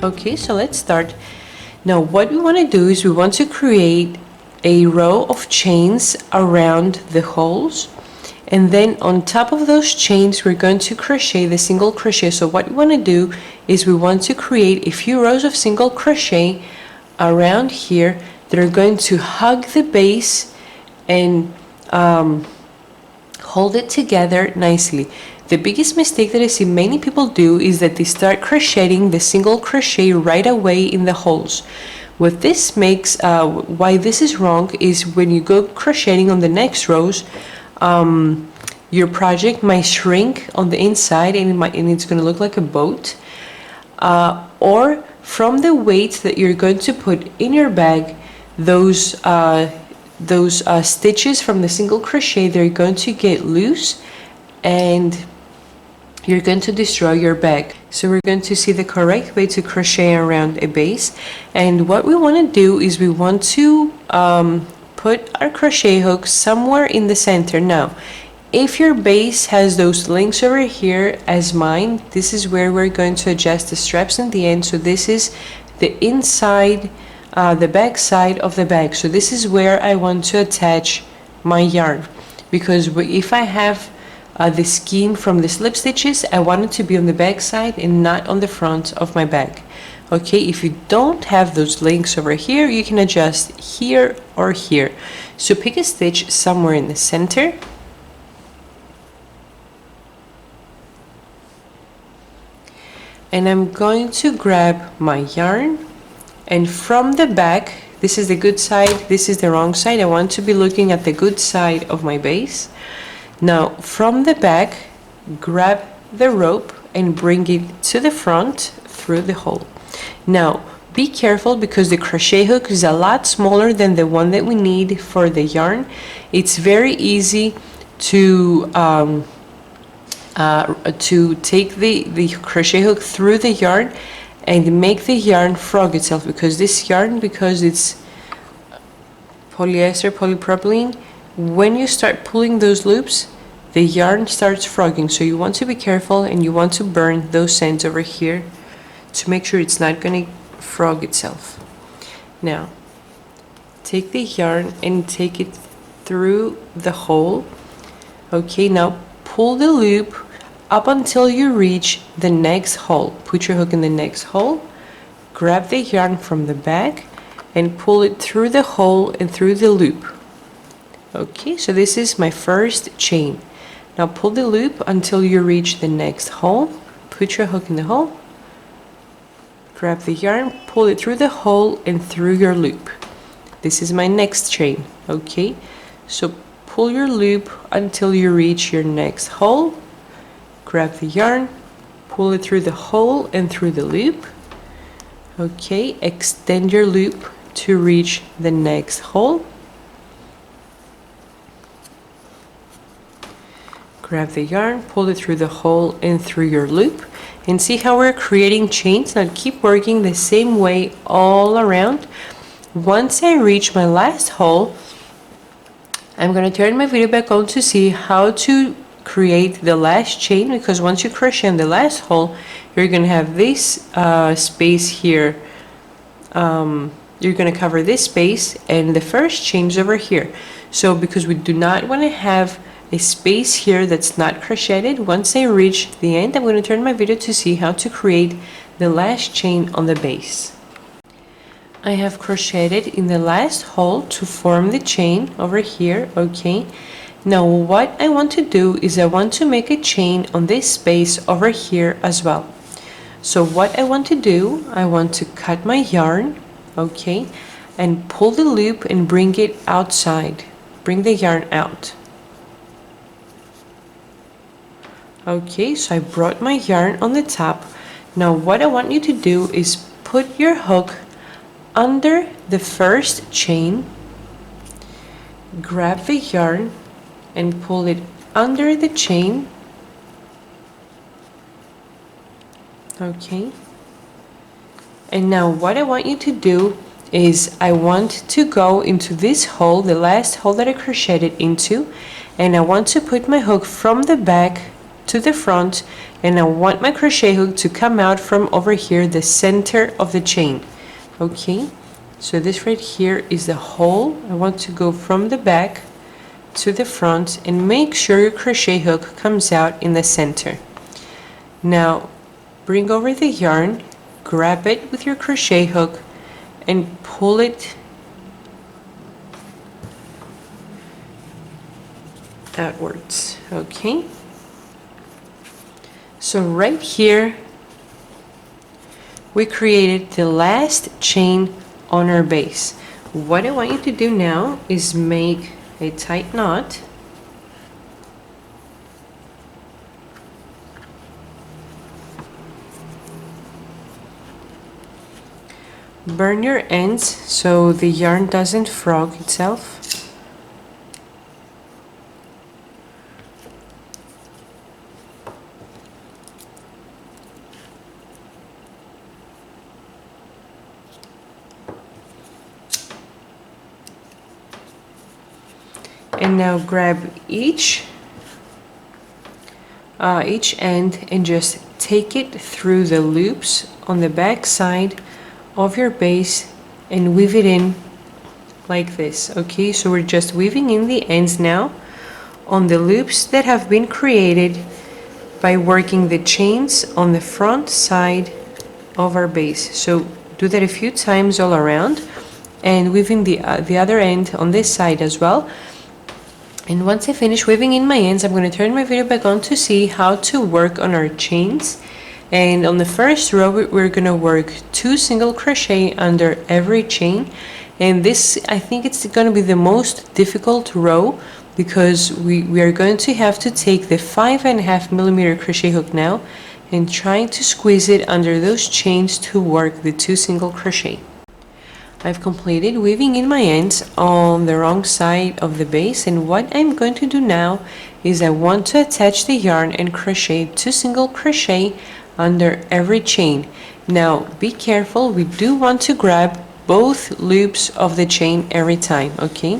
Okay, so let's start. Now what we want to do is we want to create a row of chains around the holes, and then on top of those chains we're going to crochet the single crochet. So what we want to do is we want to create a few rows of single crochet around here that are going to hug the base and hold it together nicely. The biggest mistake that I see many people do is that they start crocheting the single crochet right away in the holes. What this makes, why this is wrong, is when you go crocheting on the next rows, your project might shrink on the inside and it's going to look like a boat, or from the weight that you're going to put in your bag, those stitches from the single crochet, they're going to get loose and you're going to destroy your bag. So we're going to see the correct way to crochet around a base, and what we want to do is we want to put our crochet hook somewhere in the center. Now if your base has those links over here as mine, this is where we're going to adjust the straps in the end. So this is the inside, the back side of the bag. So this is where I want to attach my yarn, because if I have the skein from the slip stitches, I want it to be on the back side and not on the front of my bag. Okay, if you don't have those links over here, you can adjust here or here. So pick a stitch somewhere in the center, and I'm going to grab my yarn, and from the back, this is the good side, this is the wrong side. I want to be looking at the good side of my base. Now from the back, grab the rope and bring it to the front through the hole. Now be careful, because the crochet hook is a lot smaller than the one that we need for the yarn. It's very easy to take the crochet hook through the yarn and make the yarn frog itself, because this yarn, because it's polyester, polypropylene, when you start pulling those loops, the yarn starts frogging. So you want to be careful, and you want to burn those ends over here to make sure it's not going to frog itself. Now take the yarn and take it through the hole. Okay, now pull the loop up until you reach the next hole. Put your hook in the next hole, grab the yarn from the back and pull it through the hole and through the loop. Okay, so this is my first chain. Now pull the loop until you reach the next hole, put your hook in the hole, grab the yarn, pull it through the hole and through your loop. This is my next chain. Okay, so pull your loop until you reach your next hole, grab the yarn, pull it through the hole and through the loop. Okay, extend your loop to reach the next hole, grab the yarn, pull it through the hole and through your loop, and see how we're creating chains. Now keep working the same way all around. Once I reach my last hole, I'm going to turn my video back on to see how to create the last chain, because once you crochet in the last hole, you're going to have this space here. You're going to cover this space, and the first chain is over here. So because we do not want to have a space here that's not crocheted, once I reach the end, I'm going to turn my video to see how to create the last chain on the base. I have crocheted in the last hole to form the chain over here. Okay, now what I want to do is I want to make a chain on this space over here as well. So what I want to do, I want to cut my yarn, okay, and pull the loop and bring it outside, bring the yarn out. Okay, so I brought my yarn on the top. Now what I want you to do is put your hook under the first chain, grab the yarn and pull it under the chain. Okay, and now what I want you to do is I want to go into this hole, the last hole that I crocheted into, and I want to put my hook from the back to the front, and I want my crochet hook to come out from over here, the center of the chain. Okay, so this right here is the hole. I want to go from the back to the front and make sure your crochet hook comes out in the center. Now bring over the yarn, grab it with your crochet hook and pull it outwards. Okay, so right here we created the last chain on our base. What I want you to do now is make a tight knot. Burn your ends so the yarn doesn't frog itself. And now grab each end and just take it through the loops on the back side of your base and weave it in like this. Okay, so we're just weaving in the ends now on the loops that have been created by working the chains on the front side of our base. So do that a few times all around and weave in the other end on this side as well. And once I finish weaving in my ends, I'm going to turn my video back on to see how to work on our chains. And on the first row, we're going to work 2 single crochet under every chain. And this, I think it's going to be the most difficult row because we are going to have to take the 5.5 millimeter crochet hook now and trying to squeeze it under those chains to work the 2 single crochet. I've completed weaving in my ends on the wrong side of the base, and what I'm going to do now is I want to attach the yarn and crochet 2 single crochet under every chain. Now be careful, we do want to grab both loops of the chain every time. Okay,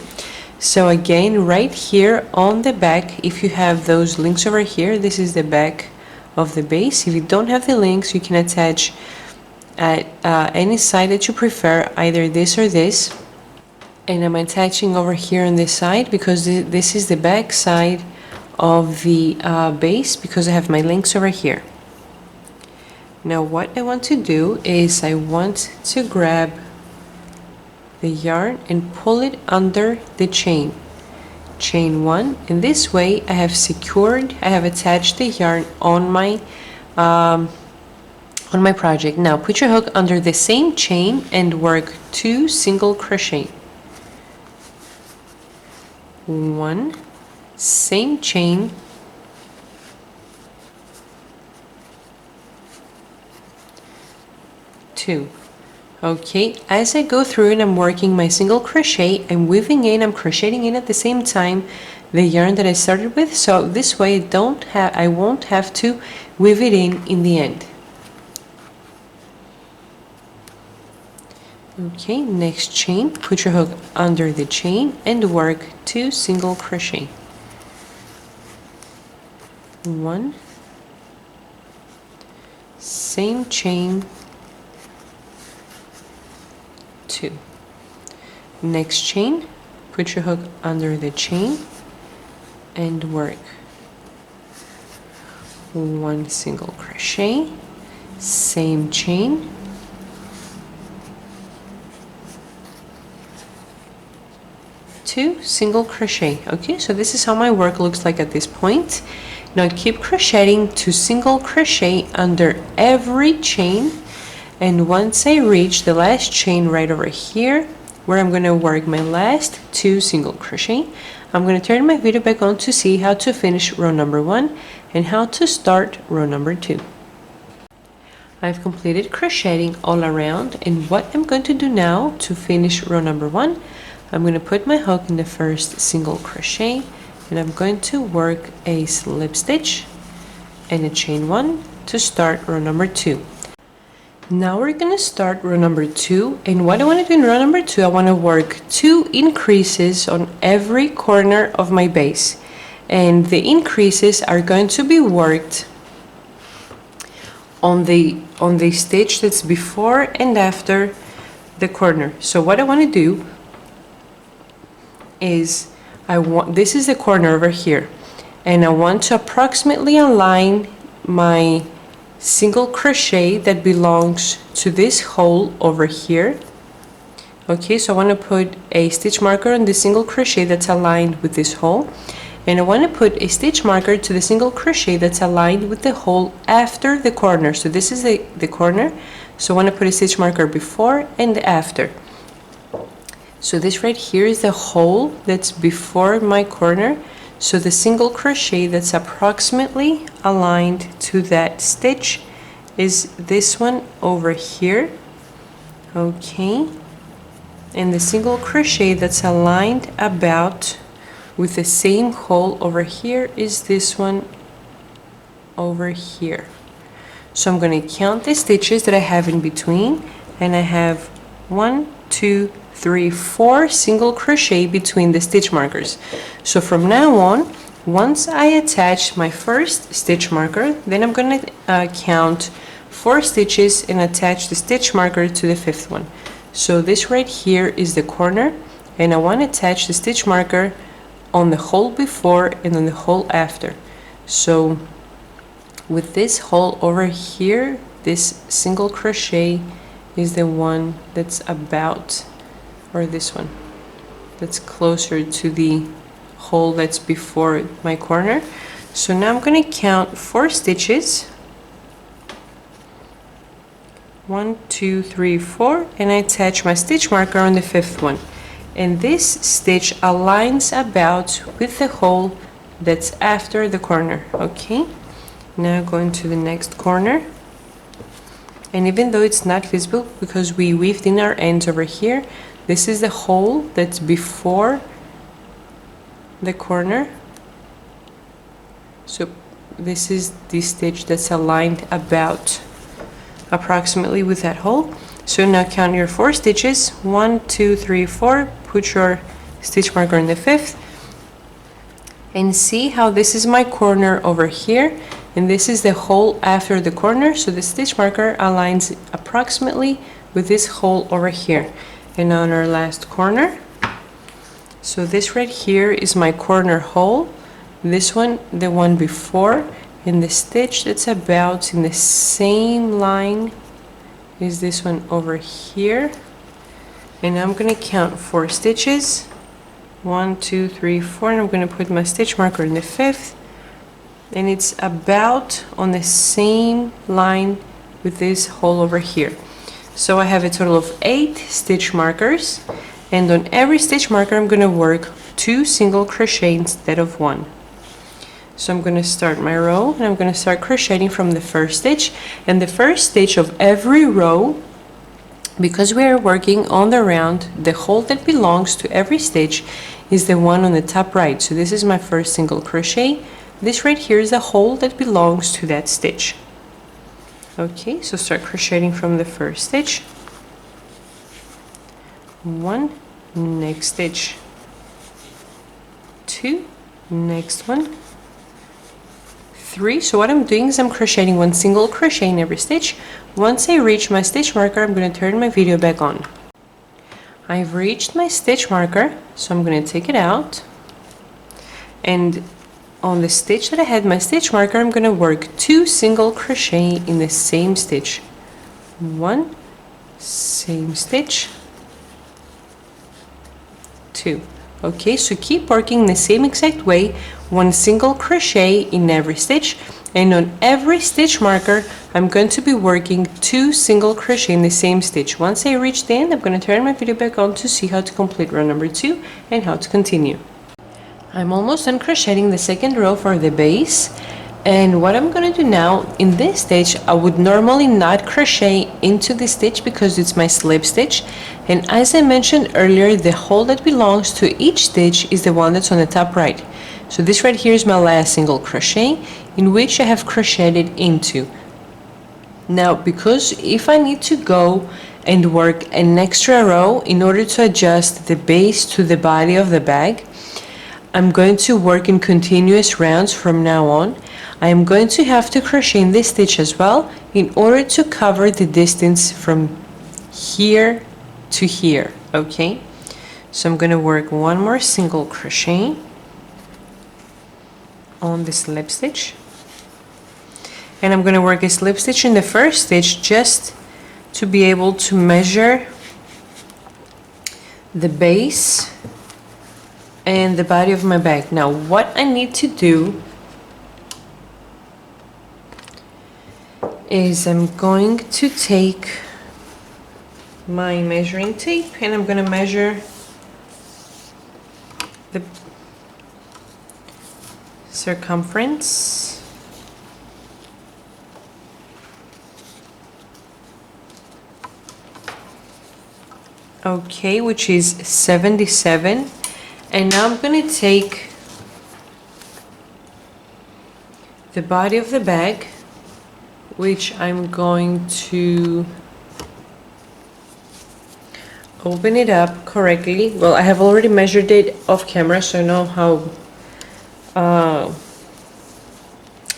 so again right here on the back, if you have those links over here, this is the back of the base. If you don't have the links, you can attach at any side that you prefer, either this or this. And I'm attaching over here on this side because this is the back side of the base, because I have my links over here. Now what I want to do is I want to grab the yarn and pull it under the chain 1, and this way I have attached the yarn on my project. Now put your hook under the same chain and work 2 single crochet. 1, same chain, 2. Okay, as I go through and I'm working my single crochet, I'm weaving in, I'm crocheting in at the same time the yarn that I started with, so this way I won't have to weave it in the end. Okay, next chain, put your hook under the chain and work 2 single crochet. 1, same chain, 2. Next chain, put your hook under the chain and work 1 single crochet, same chain, 2 single crochet. Okay, so this is how my work looks like at this point. Now keep crocheting 2 single crochet under every chain, and once I reach the last chain right over here where I'm going to work my last 2 single crochet, I'm going to turn my video back on to see how to finish row number 1 and how to start row number 2. I've completed crocheting all around, and what I'm going to do now to finish row number 1, I'm going to put my hook in the first single crochet and I'm going to work a slip stitch and a chain 1 to start row number 2. Now we're going to start row number 2, and what I want to do in row number 2, I want to work 2 increases on every corner of my base. and the increases are going to be worked on the stitch that's before and after the corner. So what I want to do is this is the corner over here, and I want to approximately align my single crochet that belongs to this hole over here. Okay, so I want to put a stitch marker on the single crochet that's aligned with this hole, and I want to put a stitch marker to the single crochet that's aligned with the hole after the corner. So this is the corner, so I want to put a stitch marker before and after. So this right here is the hole that's before my corner, so the single crochet that's approximately aligned to that stitch is this one over here. Okay, and the single crochet that's aligned about with the same hole over here is this one over here. So I'm going to count the stitches that I have in between, and I have 1, 2, 3, 4 single crochet between the stitch markers. So from now on, once I attach my first stitch marker, then I'm going to count 4 stitches and attach the stitch marker to the 5th one. So this right here is the corner, and I want to attach the stitch marker on the hole before and on the hole after. So with this hole over here, this single crochet is the one that's about, or this one that's closer to the hole that's before my corner. So now I'm going to count 4 stitches, 1, 2, 3, 4, and I attach my stitch marker on the 5th one. And this stitch aligns about with the hole that's after the corner. Okay, now going to the next corner, and even though it's not visible because we weaved in our ends over here, this is the hole that's before the corner. So this is the stitch that's aligned about approximately with that hole. So now count your 4 stitches, 1, 2, 3, 4, put your stitch marker in the 5th, and see how this is my corner over here, and this is the hole after the corner. So the stitch marker aligns approximately with this hole over here. And on our last corner, so this right here is my corner hole, this one the one before, and the stitch that's about in the same line is this one over here. And I'm going to count 4 stitches, 1, 2, 3, 4, and I'm going to put my stitch marker in the 5th, and it's about on the same line with this hole over here. So I have a total of 8 stitch markers, and on every stitch marker I'm going to work 2 single crochet instead of 1. So I'm going to start my row, and I'm going to start crocheting from the first stitch, and the first stitch of every row, because we are working on the round, the hole that belongs to every stitch is the one on the top right. So this is my first single crochet. This right here is the hole that belongs to that stitch. Okay, so start crocheting from the first stitch. 1, next stitch, 2, next one, 3. So what I'm doing is I'm crocheting 1 single crochet in every stitch. Once I reach my stitch marker, I'm going to turn my video back on. I've reached my stitch marker, so I'm going to take it out, and on the stitch that I had my stitch marker, I'm going to work 2 single crochet in the same stitch. 1, same stitch, 2. Okay, so keep working the same exact way, 1 single crochet in every stitch, and on every stitch marker I'm going to be working 2 single crochet in the same stitch. Once I reach the end, I'm going to turn my video back on to see how to complete row number 2 and how to continue. I'm almost done crocheting the second row for the base, and what I'm going to do now, in this stitch I would normally not crochet into this stitch because it's my slip stitch, and as I mentioned earlier, the hole that belongs to each stitch is the one that's on the top right. So this right here is my last single crochet in which I have crocheted into. Now, because if I need to go and work an extra row in order to adjust the base to the body of the bag, I'm going to work in continuous rounds from now on. I am going to have to crochet in this stitch as well in order to cover the distance from here to here, okay? So I'm going to work one more single crochet on the slip stitch, and I'm going to work a slip stitch in the first stitch just to be able to measure the base and the body of my bag. Now what I need to do is I'm going to take my measuring tape and I'm going to measure the circumference. Okay, which is 77. And now I'm going to take the body of the bag, which I'm going to open it up correctly. Well, I have already measured it off camera, so I know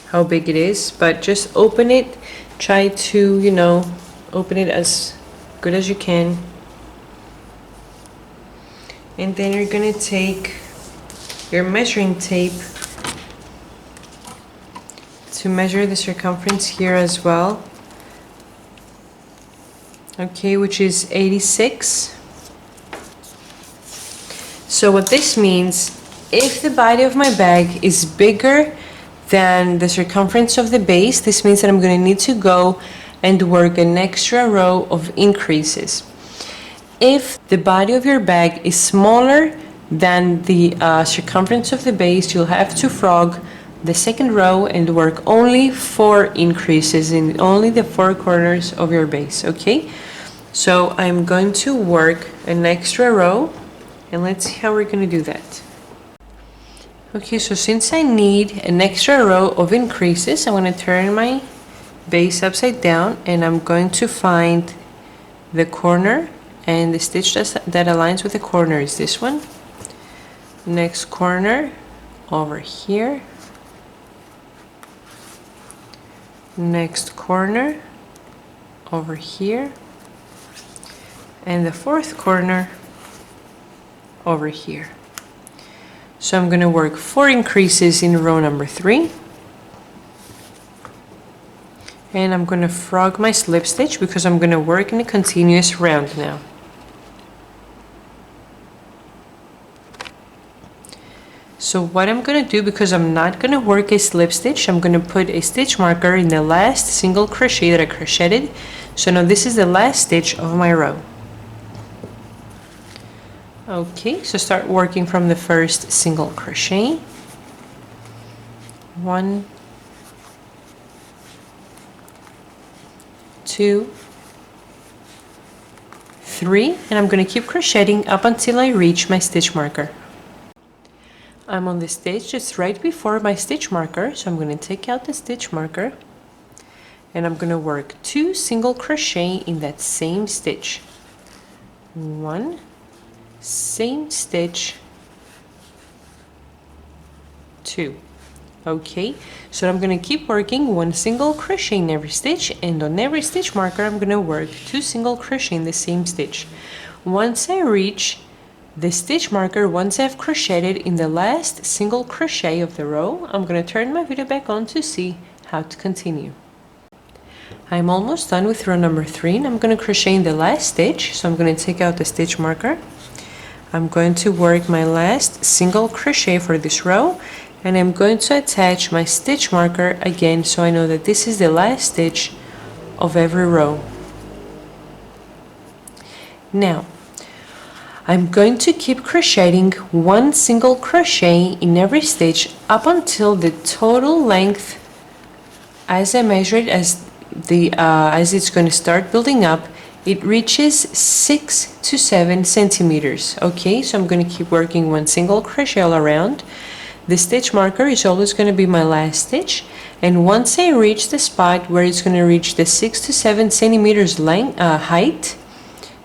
how big it is, but just open it. Try to, you know, open it as good as you can. And then you're going to take your measuring tape to measure the circumference here as well. Okay, which is 86. So what this means, if the body of my bag is bigger than the circumference of the base, this means that I'm going to need to go and work an extra row of increases. If the body of your bag is smaller than the circumference of the base, you'll have to frog the second row and work only 4 increases in only the 4 corners of your base, okay? So I'm going to work an extra row, and let's see how we're going to do that. Okay, so since I need an extra row of increases, I'm going to turn my base upside down, and I'm going to find the corner, and the stitch that aligns with the corner is this one. Next corner over here. Next corner over here. And the fourth corner over here. So I'm going to work 4 increases in row number 3. And I'm going to frog my slip stitch because I'm going to work in a continuous round now. So what I'm going to do, because I'm not going to work a slip stitch, I'm going to put a stitch marker in the last single crochet that I crocheted. So now this is the last stitch of my row. Okay, so start working from the first single crochet. 1, 2, 3, and I'm going to keep crocheting up until I reach my stitch marker. I'm on the stitch just right before my stitch marker, so I'm going to take out the stitch marker and I'm going to work 2 single crochet in that same stitch. 1, same stitch, 2. Okay, so I'm going to keep working 1 single crochet in every stitch, and on every stitch marker I'm going to work 2 single crochet in the same stitch. Once I reach the stitch marker, once I've crocheted in the last single crochet of the row, I'm going to turn my video back on to see how to continue. I'm almost done with row number 3, and I'm going to crochet in the last stitch. So I'm going to take out the stitch marker. I'm going to work my last single crochet for this row, and I'm going to attach my stitch marker again so I know that this is the last stitch of every row. Now I'm going to keep crocheting 1 single crochet in every stitch up until the total length, as I measure it, as it's going to start building up, it reaches 6 to 7 centimeters. Okay, so I'm going to keep working 1 single crochet all around. The stitch marker is always going to be my last stitch, and once I reach the spot where it's going to reach the 6 to 7 centimeters length height,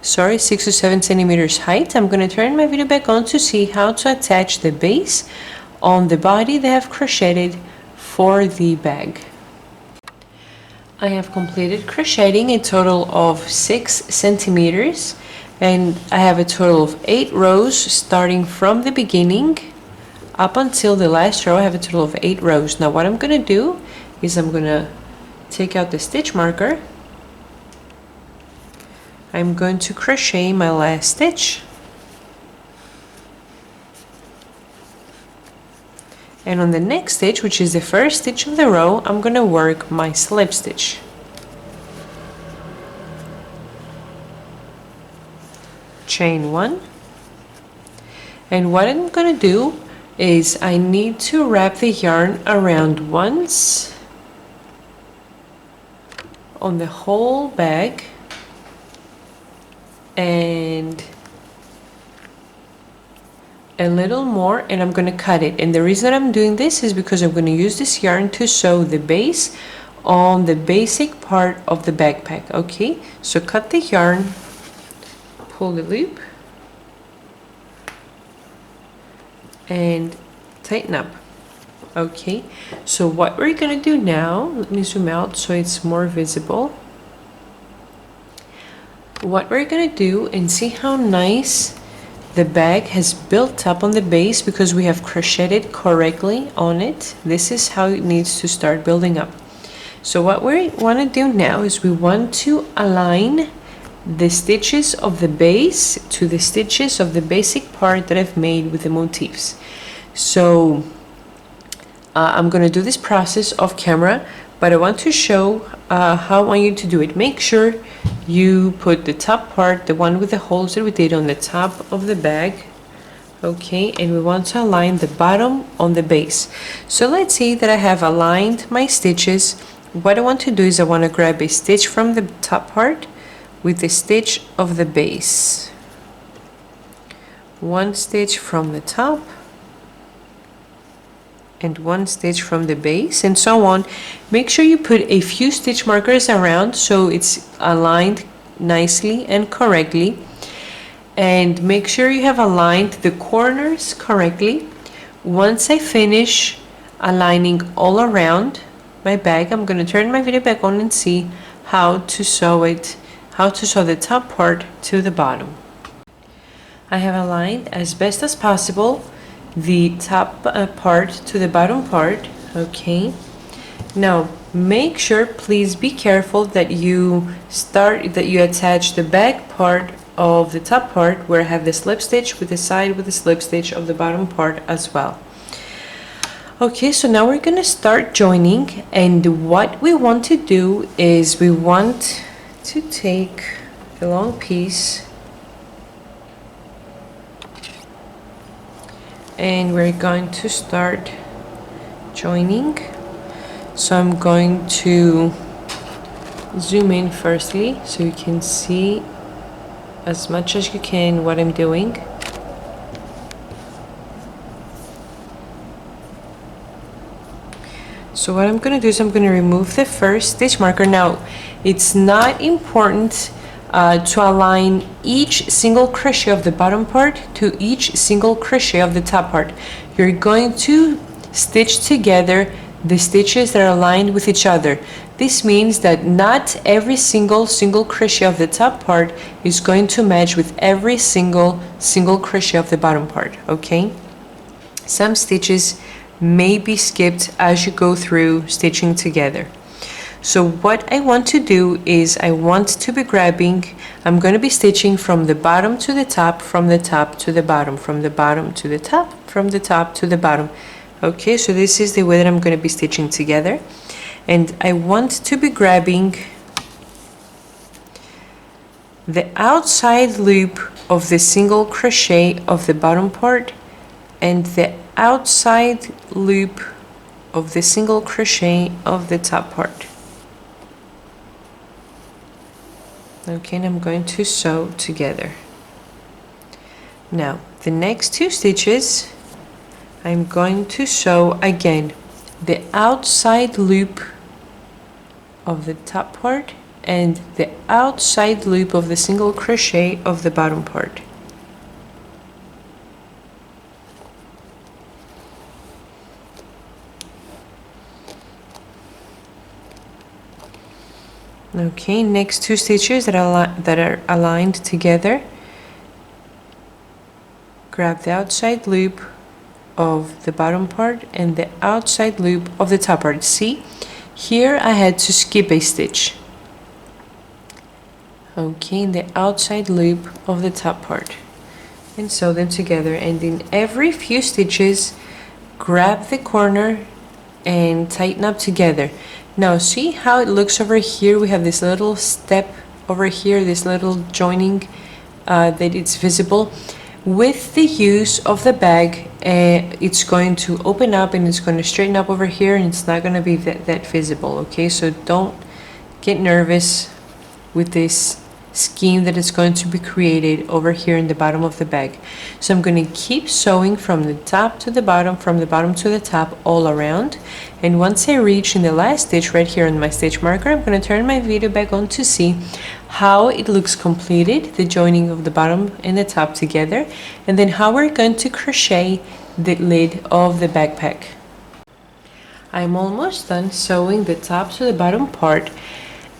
sorry, 6 to 7 centimeters height. I'm going to turn my video back on to see how to attach the base on the body that I've crocheted for the bag. I have completed crocheting a total of 6 centimeters, and I have a total of 8 rows starting from the beginning up until the last row. I have a total of 8 rows. Now what I'm going to do is I'm going to take out the stitch marker. I'm going to crochet my last stitch, and on the next stitch, which is the first stitch of the row, I'm going to work my slip stitch. Chain 1, and what I'm going to do is I need to wrap the yarn around once on the whole bag and a little more, and I'm going to cut it. And the reason I'm doing this is because I'm going to use this yarn to sew the base on the basic part of the backpack. Okay, so cut the yarn, pull the loop, and tighten up. Okay, so what we're gonna do now, let me zoom out so it's more visible. What we're gonna do, and see how nice the bag has built up on the base because we have crocheted correctly on it. This is how it needs to start building up. So what we want to do now is we want to align the stitches of the base to the stitches of the basic part that I've made with the motifs. So I'm going to do this process off camera, but I want to show how I want you to do it. Make sure you put the top part, the one with the holes that we did, on the top of the bag. Okay, and we want to align the bottom on the base. So let's see that I have aligned my stitches. What I want to do is I want to grab a stitch from the top part with the stitch of the base. One stitch from the top and one stitch from the base, and so on. Make sure you put a few stitch markers around so it's aligned nicely and correctly, and make sure you have aligned the corners correctly. Once I finish aligning all around my bag, I'm going to turn my video back on and see how to sew it, how to sew the top part to the bottom. I have aligned as best as possible the top part to the bottom part. Okay, now make sure, please be careful that you attach the back part of the top part where I have the slip stitch with the side with the slip stitch of the bottom part as well. Okay, so now we're gonna start joining, and what we want to do is we want to take a long piece and we're going to start joining. So I'm going to zoom in firstly so you can see as much as you can what I'm doing. So what I'm going to do is I'm going to remove the first stitch marker. Now it's not important to align each single crochet of the bottom part to each single crochet of the top part. You're going to stitch together the stitches that are aligned with each other. This means that not every single crochet of the top part is going to match with every single crochet of the bottom part. Okay, some stitches may be skipped as you go through stitching together. So what I want to do is I want to be grabbing, I'm going to be stitching from the bottom to the top, from the top to the bottom, from the bottom to the top, from the top to the bottom. Okay, so this is the way that I'm going to be stitching together, and I want to be grabbing the outside loop of the single crochet of the bottom part and the outside loop of the single crochet of the top part. Okay, and I'm going to sew together. Now the next two stitches I'm going to sew again the outside loop of the top part and the outside loop of the single crochet of the bottom part. Okay, next two stitches that are aligned together, grab the outside loop of the bottom part and the outside loop of the top part. See, here I had to skip a stitch. Okay, in the outside loop of the top part, and sew them together, and in every few stitches grab the corner and tighten up together. Now see how it looks over here? We have this little step over here, this little joining that it's visible. With the use of the bag, it's going to open up and it's going to straighten up over here, and it's not going to be that visible. Okay, so don't get nervous with this scheme that is going to be created over here in the bottom of the bag. So I'm going to keep sewing from the top to the bottom, from the bottom to the top, all around, and once I reach in the last stitch right here on my stitch marker, I'm going to turn my video back on to see how it looks completed, the joining of the bottom and the top together, and then how we're going to crochet the lid of the backpack. I'm almost done sewing the top to the bottom part,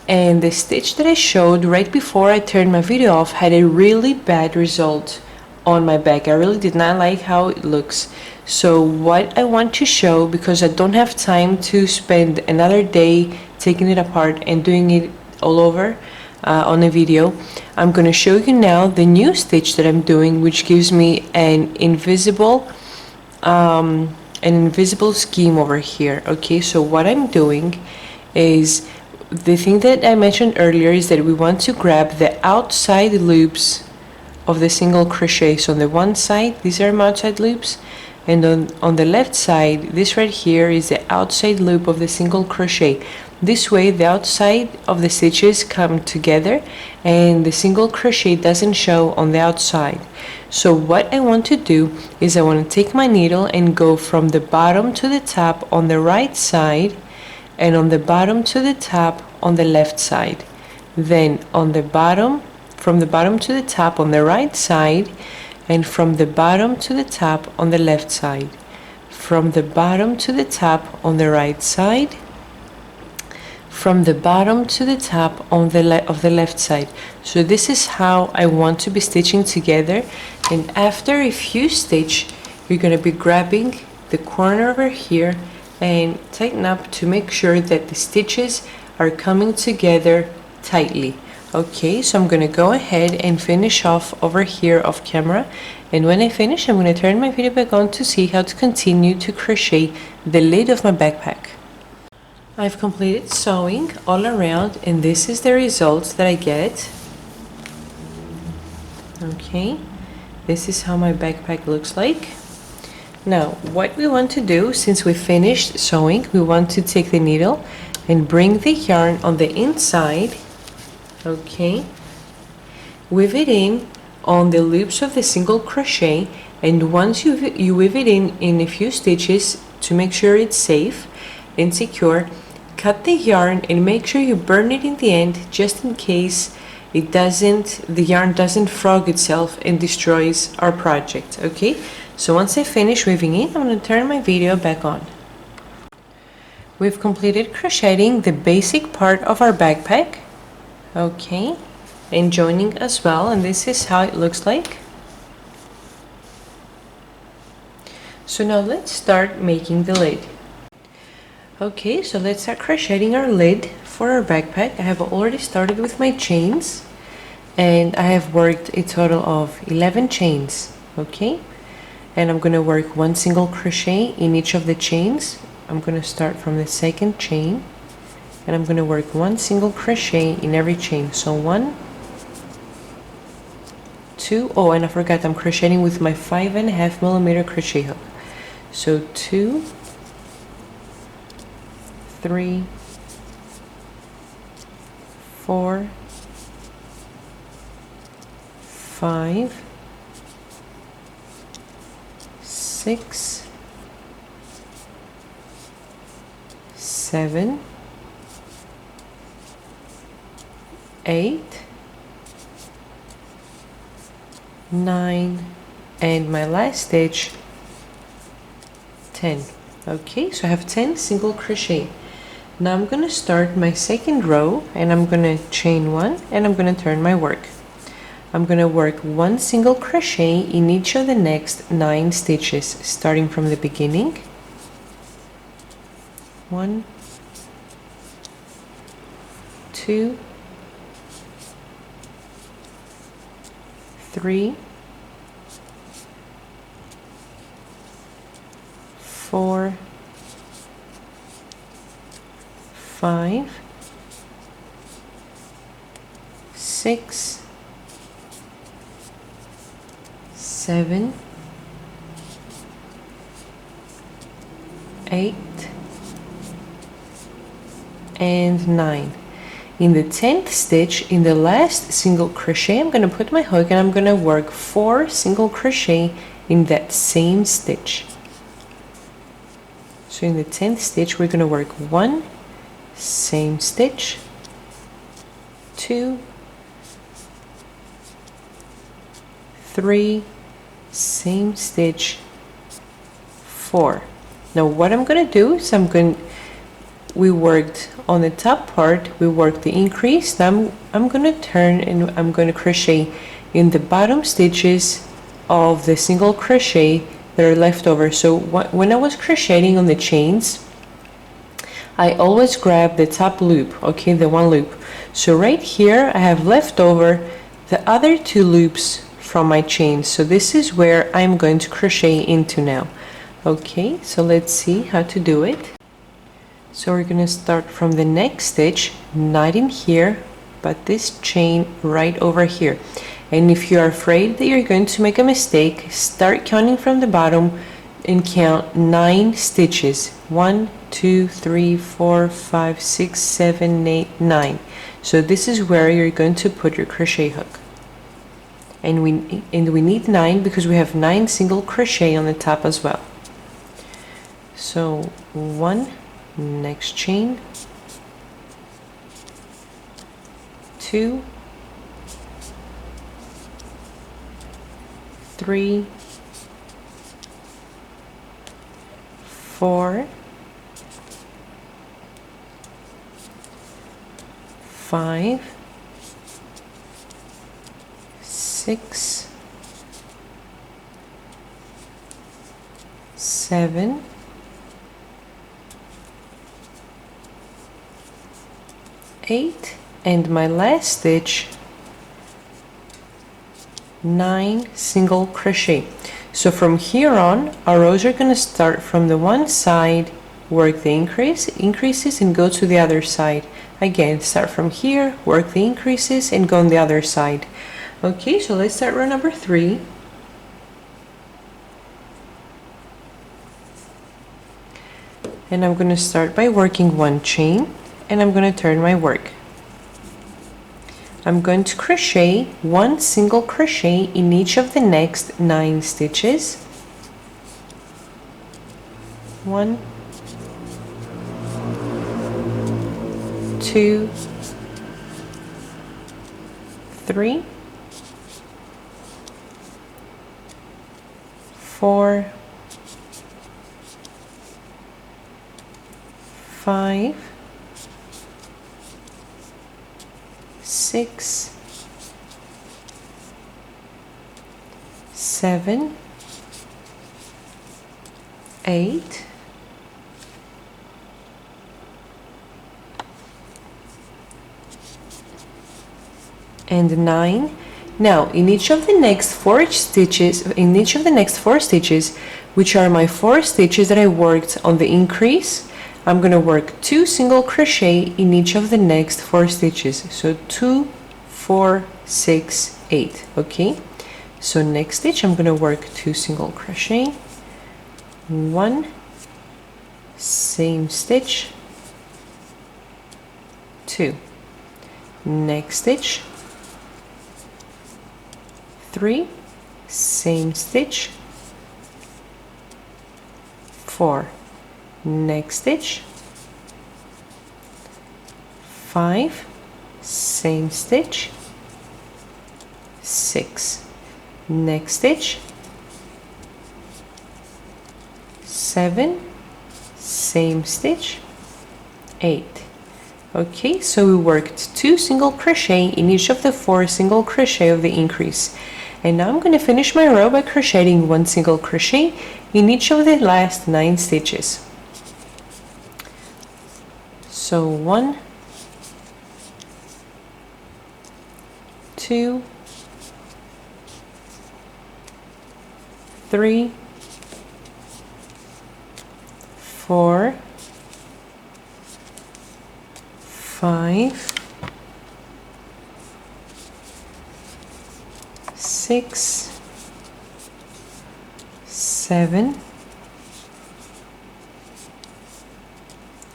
and the stitch that I showed right before I turned my video off had a really bad result on my bag. I really did not like how it looks. So what I want to show, because I don't have time to spend another day taking it apart and doing it all over on a video, I'm going to show you now the new stitch that I'm doing, which gives me an invisible scheme over here. Okay, so what I'm doing is, the thing that I mentioned earlier is that we want to grab the outside loops of the single crochet. So on the one side, these are my outside loops, and on the left side, this right here is the outside loop of the single crochet. This way the outside of the stitches come together and the single crochet doesn't show on the outside. So what I want to do is I want to take my needle and go from the bottom to the top on the right side, and on the bottom to the top on the left side. Then on the bottom, from the bottom to the top on the right side, and from the bottom to the top on the left side. From the bottom to the top on the right side, from the bottom to the top on the left side. So this is how I want to be stitching together, and after a few stitches, you're going to be grabbing the corner over here and tighten up to make sure that the stitches are coming together tightly. Okay, so I'm going to go ahead and finish off over here off camera, and when I finish, I'm going to turn my video back on to see how to continue to crochet the lid of my backpack. I've completed sewing all around, and this is the results that I get. Okay, this is how my backpack looks like. Now, what we want to do, since we finished sewing, we want to take the needle and bring the yarn on the inside, okay, weave it in on the loops of the single crochet, and once you weave it in a few stitches to make sure it's safe and secure, cut the yarn and make sure you burn it in the end, just in case the yarn doesn't frog itself and destroys our project. Okay, so once I finish weaving in, I'm going to turn my video back on. We've completed crocheting the basic part of our backpack, okay, and joining as well, and this is how it looks like. So now let's start making the lid. Okay, so let's start crocheting our lid for our backpack. I have already started with my chains, and I have worked a total of 11 chains. Okay, and I'm going to work one single crochet in each of the chains. I'm going to start from the second chain, and I'm going to work one single crochet in every chain. So 1, 2, oh, and I forgot, I'm crocheting with my 5.5 millimeter crochet hook. So 2, 3, 4, 5, 6, 7, 8, 9, and my last stitch 10. Okay, so I have 10 single crochet. Now I'm going to start my second row, and I'm going to chain 1, and I'm going to turn my work. I'm going to work 1 single crochet in each of the next 9 stitches, starting from the beginning. 1, 2, 3, 4, 5, 6, 7, 8, and 9. In the 10th stitch, in the last single crochet, I'm going to put my hook and I'm going to work 4 single crochet in that same stitch. So in the 10th stitch, we're going to work 1 same stitch, 2, 3 same stitch, 4. Now what I'm going to do is we worked on the top part, we worked the increase. Now I'm going to turn and I'm going to crochet in the bottom stitches of the single crochet that are left over. So when I was crocheting on the chains, I always grab the top loop, okay, the one loop. So right here I have left over the other 2 loops from my chain. So this is where I'm going to crochet into now. Okay, so let's see how to do it. So we're going to start from the next stitch, not in here, but this chain right over here. And if you are afraid that you're going to make a mistake, start counting from the bottom and count 9 stitches. 1, 2, 3, 4, 5, 6, 7, 8, 9. So this is where you're going to put your crochet hook. And we need 9 because we have 9 single crochet on the top as well. So 1, next chain, 2, 3, 4, 5, 6, 7, 8, and my last stitch 9 single crochet. So from here on, our rows are going to start from the one side, work the increases and go to the other side. Again, start from here, work the increases and go on the other side. Okay, so let's start row number 3. And I'm going to start by working 1 chain, and I'm going to turn my work. I'm going to crochet 1 single crochet in each of the next 9 stitches. 1, 2, 3, 4, 5, 6, 7, 8, and 9. Now in each of the next 4 stitches, which are my 4 stitches that I worked on the increase, I'm going to work 2 single crochet in each of the next 4 stitches. So 2, 4, 6, 8. Okay, so next stitch I'm going to work 2 single crochet, 1 same stitch, 2, next stitch, 3 same stitch, 4, next stitch, 5, same stitch, 6, next stitch, 7, same stitch, 8. Okay, so we worked 2 single crochet in each of the 4 single crochet of the increase, and now I'm going to finish my row by crocheting 1 single crochet in each of the last 9 stitches. So 1, 2, 3, 4, 5, 6, 7,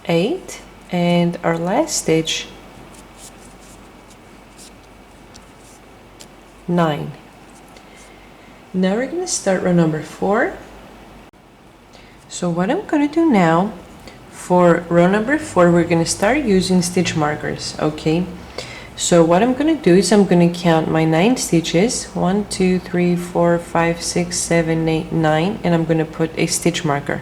8, and our last stitch, 9. Now we're going to start row number 4. So what I'm going to do now, for row number 4, we're going to start using stitch markers, okay? So what I'm going to do is I'm going to count my 9 stitches, 1, 2, 3, 4, 5, 6, 7, 8, 9, and I'm going to put a stitch marker.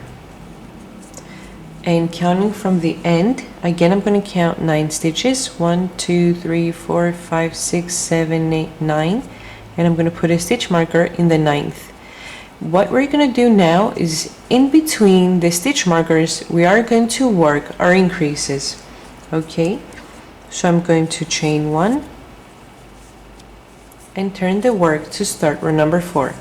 And counting from the end, again I'm going to count 9 stitches, 1, 2, 3, 4, 5, 6, 7, 8, 9, and I'm going to put a stitch marker in the 9th. What we're going to do now is in between the stitch markers we are going to work our increases, okay? So I'm going to chain 1 and turn the work to start row number 4.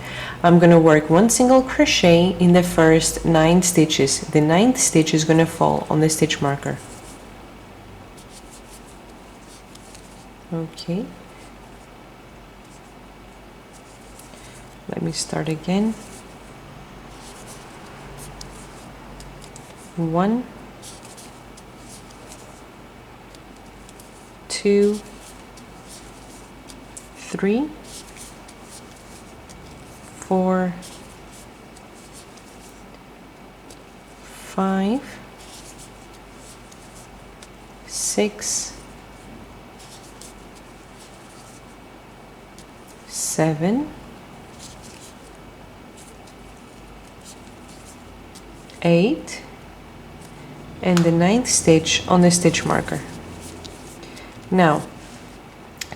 I'm going to work 1 single crochet in the first 9 stitches. The 9th stitch is going to fall on the stitch marker. Okay. Let me start again. 1, 2, 3, 4, 5, 6, 7, 8, and the 9th stitch on the stitch marker. Now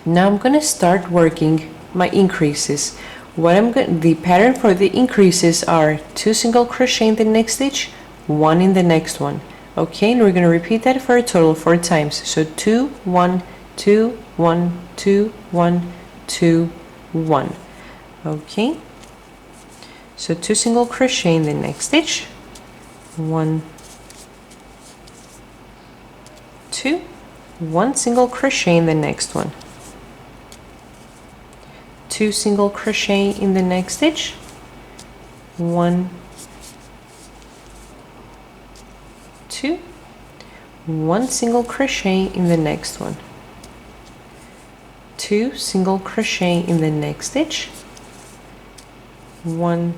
I'm going to start working my increases. The pattern for the increases are 2 single crochet in the next stitch, 1 in the next one. Okay, and we're going to repeat that for a total 4 times. So 2, 1, 2, 1, 2, 1, 2, 1. Okay, so 2 single crochet in the next stitch, 1, 2, 1 single crochet in the next one, 2 single crochet in the next stitch, 1, 2, 1 single crochet in the next one, 2 single crochet in the next stitch, 1,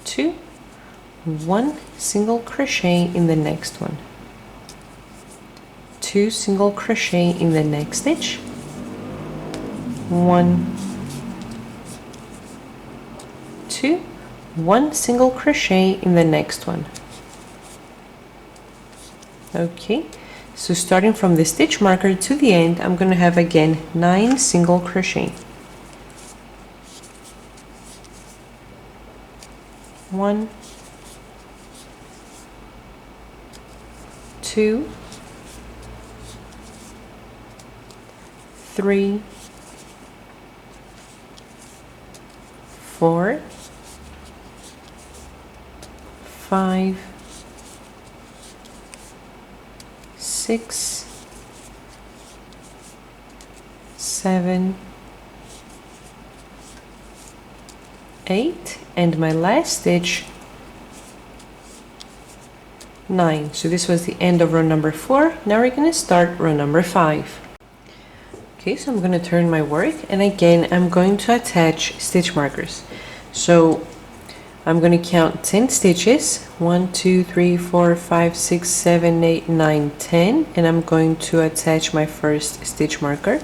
2, 1 single crochet in the next one, 2 single crochet in the next stitch, 1, 2, 1 single crochet in the next one. Okay, so starting from the stitch marker to the end, I'm going to have again 9 single crochet. 1, 2, 3, 4, 5, 6, 7, 8, and my last stitch, 9. So this was the end of row number 4. Now we're going to start row number 5. Okay, so I'm going to turn my work, and again I'm going to attach stitch markers. So I'm going to count 10 stitches, 1, 2, 3, 4, 5, 6, 7, 8, 9, 10, and I'm going to attach my first stitch marker,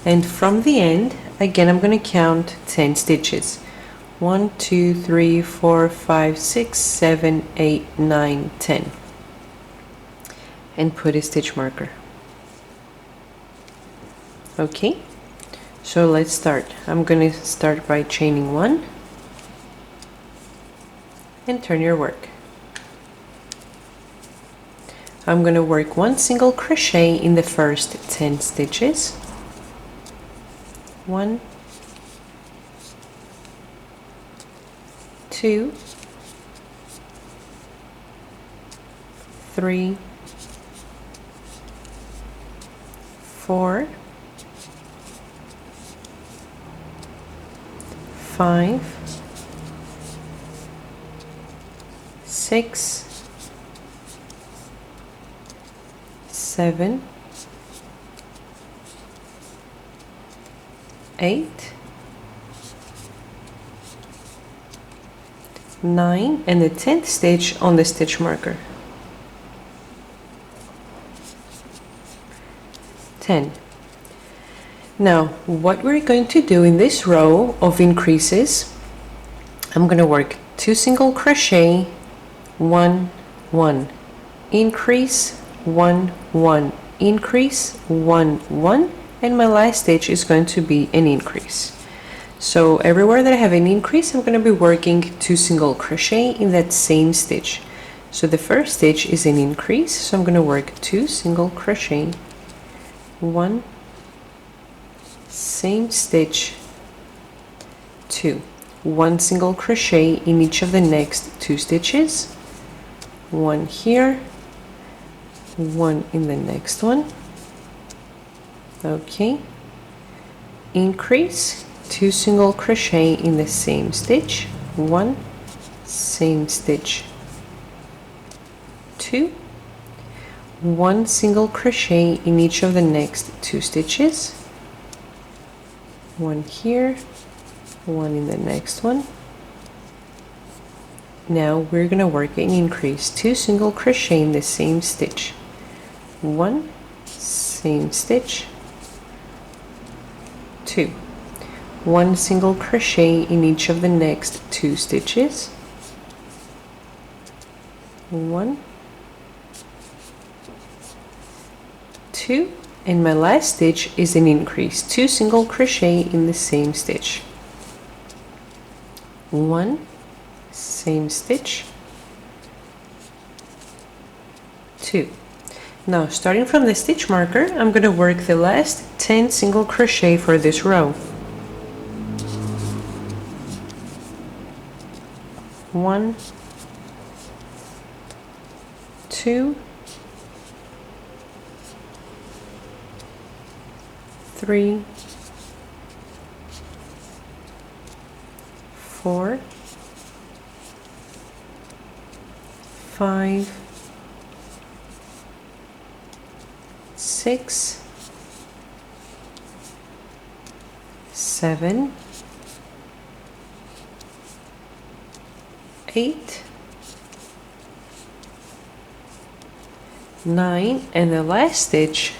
and from the end again I'm going to count 10 stitches, 1, 2, 3, 4, 5, 6, 7, 8, 9, 10, and put a stitch marker. Okay, so let's start. I'm going to start by chaining 1 and turn your work. I'm going to work 1 single crochet in the first 10 stitches. 1, 2, 3, 4, 5, 6, 7, 8, 9, and the 10th stitch on the stitch marker. 10. Now, what we're going to do in this row of increases, I'm going to work 2 single crochet, 1, 1, increase, 1, 1, increase, 1, 1, and my last stitch is going to be an increase. So everywhere that I have an increase, I'm going to be working 2 single crochet in that same stitch. So the first stitch is an increase, so I'm going to work 2 single crochet, 1, same stitch, 2, 1 single crochet in each of the next 2 stitches, 1 here, 1 in the next one. Okay, increase, 2 single crochet in the same stitch, 1, same stitch, 2, 1 single crochet in each of the next 2 stitches, 1 here, 1 in the next one. Now we're going to work an increase, 2 single crochet in the same stitch, 1, same stitch, 2, 1 single crochet in each of the next 2 stitches, 1, 2, and my last stitch is an increase, 2 single crochet in the same stitch, 1, same stitch, 2. Now starting from the stitch marker, I'm going to work the last 10 single crochet for this row. 1, 2, 3, 4, 5, 6, 7, 8, 9, and the last stitch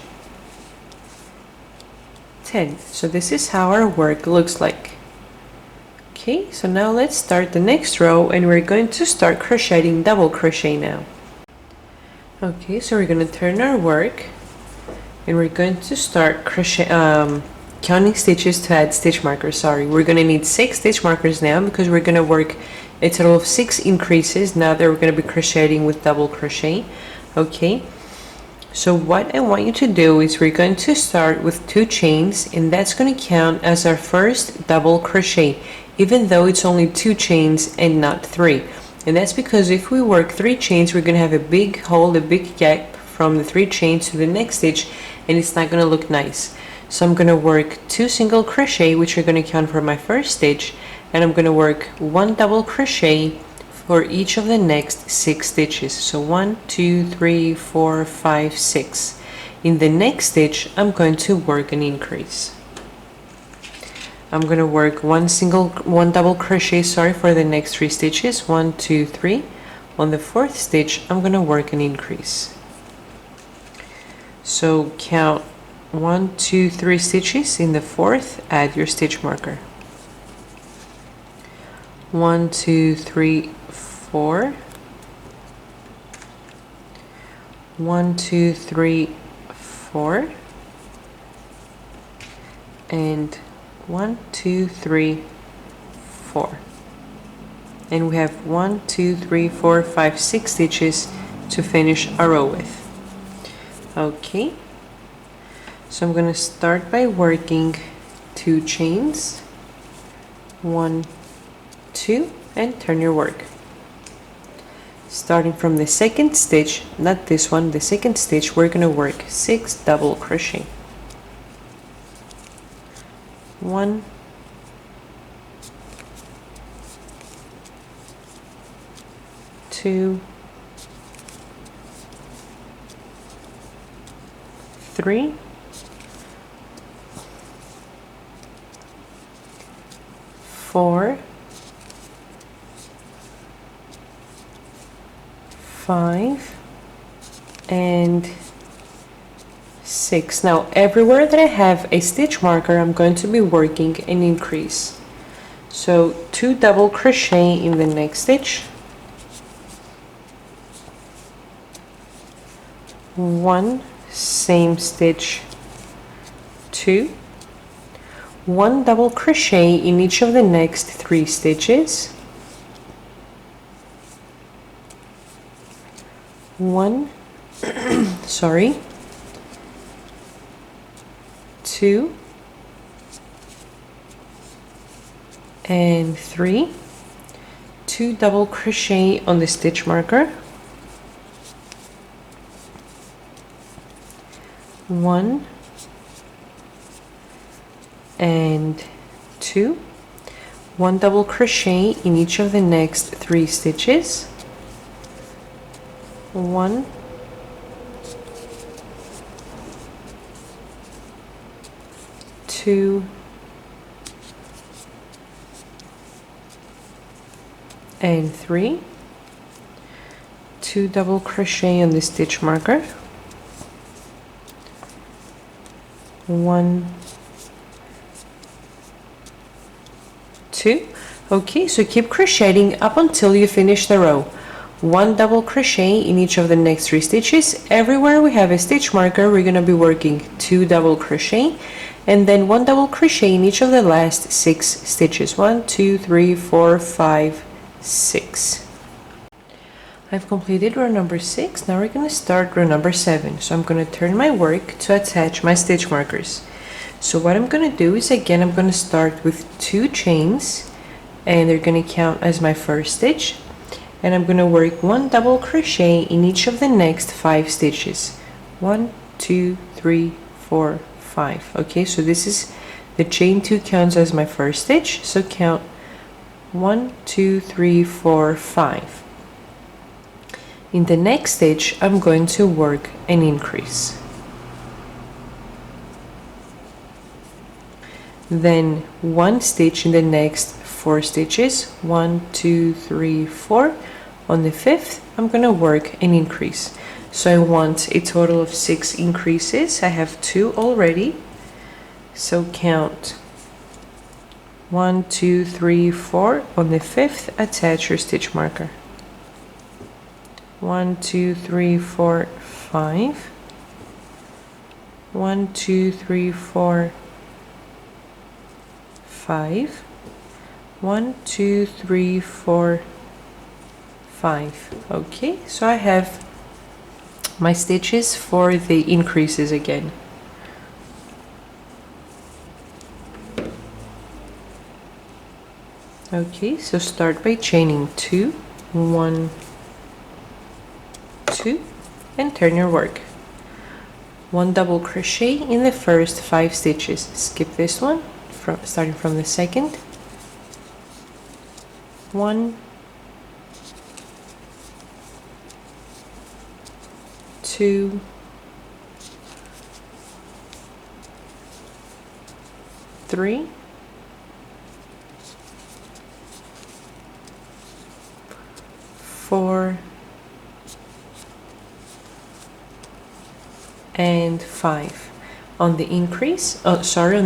10. So this is how our work looks like. Okay, so now let's start the next row, and we're going to start crocheting double crochet now. Okay, so we're going to turn our work, and we're going to start crochet counting stitches to add stitch markers. Sorry, we're going to need 6 stitch markers now because we're going to work a total of 6 increases now that we're going to be crocheting with double crochet. Okay, so what I want you to do is we're going to start with 2 chains, and that's going to count as our first double crochet, even though it's only 2 chains and not 3. And that's because if we work 3 chains, we're going to have a big hole, a big gap from the 3 chains to the next stitch, and it's not going to look nice. So I'm going to work 2 single crochet, which are going to count for my first stitch, and I'm going to work 1 double crochet for each of the next 6 stitches. So 1, 2, 3, 4, 5, 6. In the next stitch, I'm going to work an increase. I'm gonna work one double crochet, sorry, for the next 3 stitches, 1, 2, 3. On the 4th stitch, I'm gonna work an increase. So count 1, 2, 3 stitches. In the 4th, add your stitch marker. 1, 2, 3, 4. 1, 2, 3, 4. And 1, 2, 3, 4. And we have 1, 2, 3, 4, 5, 6 stitches to finish our row with. Okay, so I'm going to start by working 2 chains, 1, 2, and turn your work. Starting from the 2nd stitch, not this one, the 2nd stitch, we're going to work 6 double crochet. 1, 2, 3, 4, 5, and 6. Now everywhere that I have a stitch marker, I'm going to be working an increase. So 2 double crochet in the next stitch, 1 same stitch, 2, 1 double crochet in each of the next 3 stitches, 1 sorry, 2, and 3, 2 double crochet on the stitch marker, 1 and 2, 1 double crochet in each of the next 3 stitches, 1, 2, and 3, 2 double crochet on the stitch marker, 1, 2. Okay, so keep crocheting up until you finish the row. 1 double crochet in each of the next 3 stitches. Everywhere we have a stitch marker, we're going to be working 2 double crochet, and then 1 double crochet in each of the last 6 stitches. 1, 2, 3, 4, 5, 6. I've completed row number 6. Now we're going to start row number 7. So I'm going to turn my work to attach my stitch markers. So what I'm going to do is, again, I'm going to start with 2 chains, and they're going to count as my first stitch, and I'm going to work 1 double crochet in each of the next 5 stitches. 1, 2, 3, 4, 5. Okay, so this is the chain 2 counts as my first stitch, so count 1, 2, 3, 4, 5. In the next stitch, I'm going to work an increase. Then 1 stitch in the next 4 stitches, 1, 2, 3, 4. On the 5th, I'm going to work an increase. So I want a total of 6 increases. I have 2 already. So count 1, 2, 3, 4. On the 5th, attach your stitch marker. 1, 2, 3, 4, 5. 1, 2, 3, 4, 5. 1, 2, 3, 4, 5. Okay, so I have my stitches for the increases again. Okay, so start by chaining 2, 1, 2, and turn your work. 1 double crochet in the first 5 stitches. Skip this one, starting from the 2nd. 1, 2, 3, 4 and 5. On the increase, on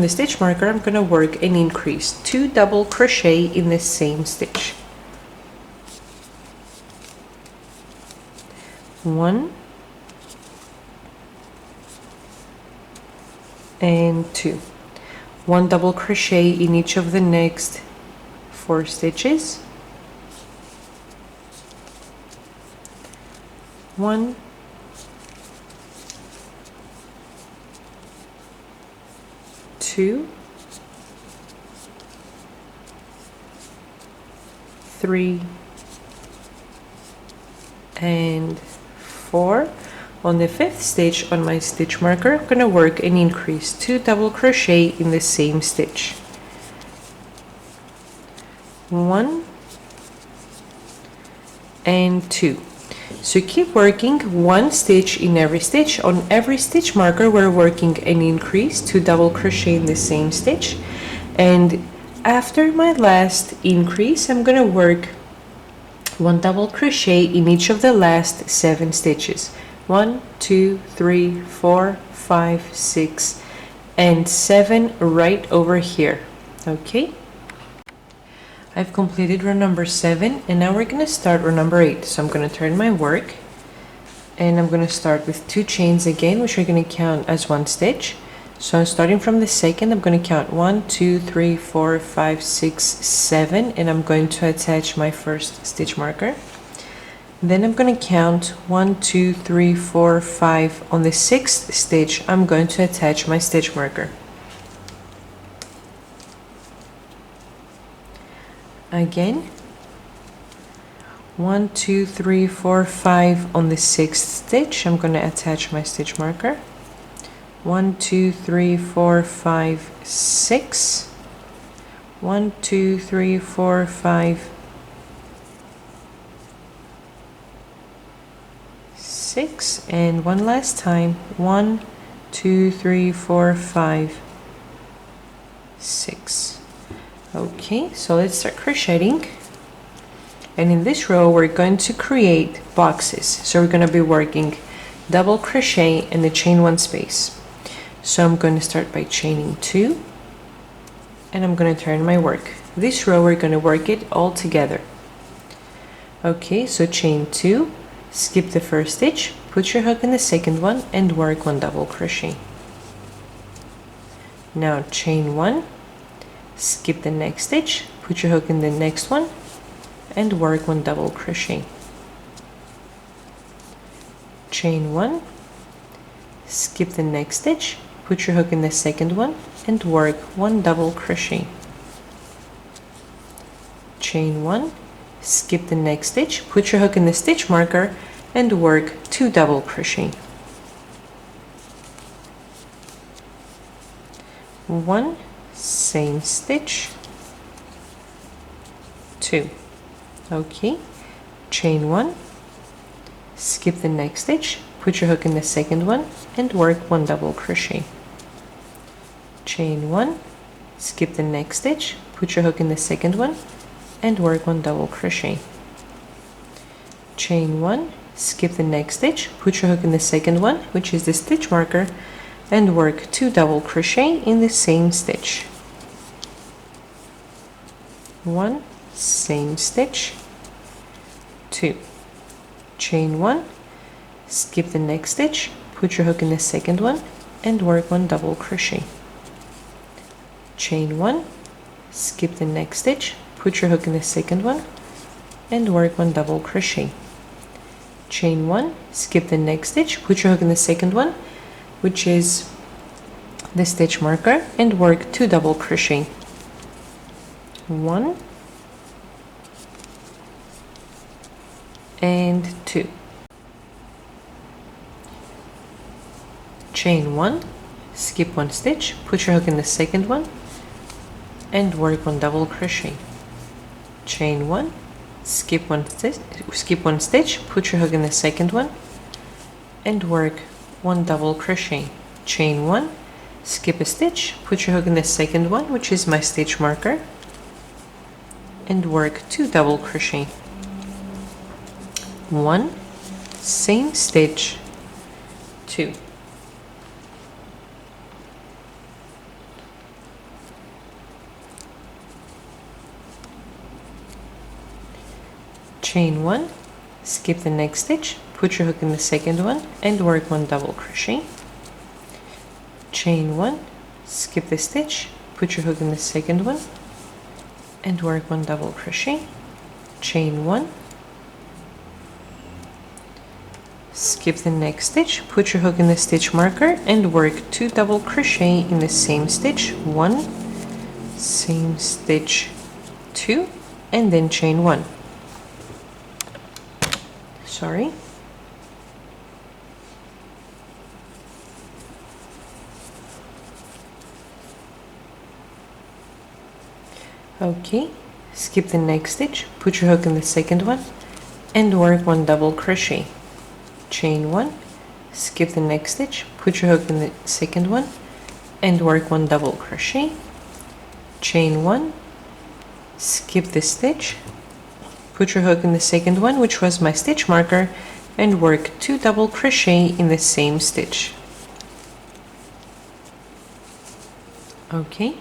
the stitch marker, I'm going to work an increase, 2 double crochet in the same stitch. 1 and 2. 1 double crochet in each of the next 4 stitches. 1 2 3 and 4. On the 5th stitch on my stitch marker, I'm going to work an increase, 2 double crochet in the same stitch. 1 and 2. So keep working 1 stitch in every stitch. On every stitch marker, we're working an increase, 2 double crochet in the same stitch. And after my last increase, I'm going to work 1 double crochet in each of the last 7 stitches. 1 2 3 4 5 6 and 7 right over here. Okay, I've completed row number 7, and now we're going to start row number 8. So I'm going to turn my work, and I'm going to start with 2 chains again, which are going to count as 1 stitch. So starting from the second, I'm going to count 1 2 3 4 5 6 7, and I'm going to attach my first stitch marker. Then I'm going to count 1 2 3 4 5. On the 6th stitch, I'm going to attach my stitch marker. Again, 1 2 3 4 5. On the 6th stitch, I'm going to attach my stitch marker. 1 2 3 4 5 6. 1 2 3 4 5 6, and one last time, 1 2 3 4 5 6. Okay, so let's start crocheting, and in this row we're going to create boxes. So we're going to be working double crochet and the chain 1 space. So I'm going to start by chaining 2, and I'm going to turn my work. This row we're going to work it all together. Okay, so chain 2, skip the first stitch, put your hook in the second one, and work 1 double crochet. Now chain 1, skip the next stitch, put your hook in the next one, and work 1 double crochet. Chain 1, skip the next stitch, put your hook in the second one, and work 1 double crochet. Chain 1, skip the next stitch, put your hook in the stitch marker, and work 2 double crochet. 1, same stitch, 2. Okay, chain 1, skip the next stitch, put your hook in the second one, and work 1 double crochet. Chain 1, skip the next stitch, put your hook in the second one, and work 1 double crochet. Chain 1, skip the next stitch, put your hook in the second one, which is the stitch marker, and work 2 double crochet in the same stitch. 1, same stitch, 2. Chain 1, skip the next stitch, put your hook in the second one, and work 1 double crochet. Chain 1, skip the next stitch, put your hook in the second one, and work 1 double crochet. Chain 1, skip the next stitch, put your hook in the second one, which is the stitch marker, and work 2 double crochet. 1 and 2. Chain 1, skip 1 stitch, put your hook in the second one, and work 1 double crochet. Chain 1, skip 1 stitch, put your hook in the second one, and work 1 double crochet. Chain 1, skip a stitch, put your hook in the second one, which is my stitch marker, and work 2 double crochet. 1, same stitch, 2. Chain 1, skip the next stitch, put your hook in the second one and work 1 double crochet. Chain 1, skip the stitch, put your hook in the second one and work 1 double crochet. Chain 1, skip the next stitch, put your hook in the stitch marker and work 2 double crochet in the same stitch, 1, same stitch, 2, and then chain 1. Sorry. Okay, skip the next stitch, put your hook in the second one and work 1 double crochet. Chain 1, skip the next stitch, put your hook in the second one and work 1 double crochet. Chain 1, skip the stitch, put your hook in the second one, which was my stitch marker, and work 2 double crochet in the same stitch. Okay.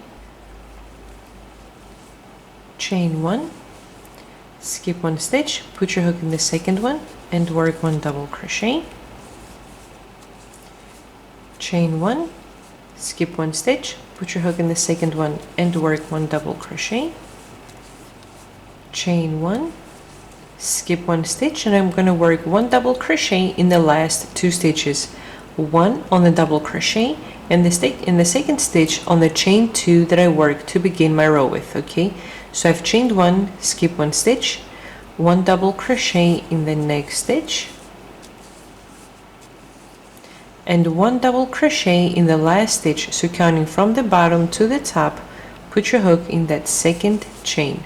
Chain 1, skip 1 stitch, put your hook in the second one and work 1 double crochet. Chain 1, skip 1 stitch, put your hook in the second one and work 1 double crochet. Chain 1, skip 1 stitch, and I'm going to work 1 double crochet in the last 2 stitches, 1 on the double crochet and in the second stitch on the chain 2 that I worked to begin my row with. Okay, so I've chained 1, skip 1 stitch, 1 double crochet in the next stitch and 1 double crochet in the last stitch. So counting from the bottom to the top, put your hook in that second chain.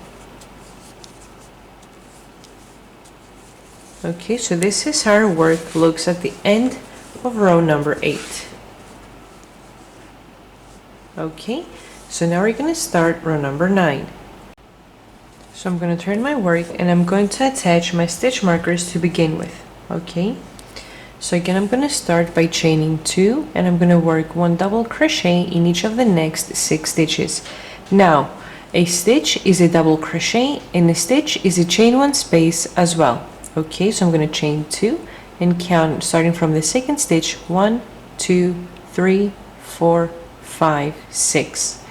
Okay, so this is how our work looks at the end of row number 8. Okay, so now we're going to start row number 9. So I'm going to turn my work and I'm going to attach my stitch markers to begin with. Okay, so again I'm going to start by chaining 2 and I'm going to work 1 double crochet in each of the next 6 stitches. Now, a stitch is a double crochet and a stitch is a chain 1 space as well. Okay, so I'm going to chain 2 and count starting from the second stitch, 1, 2, 3, 4, 5, 6.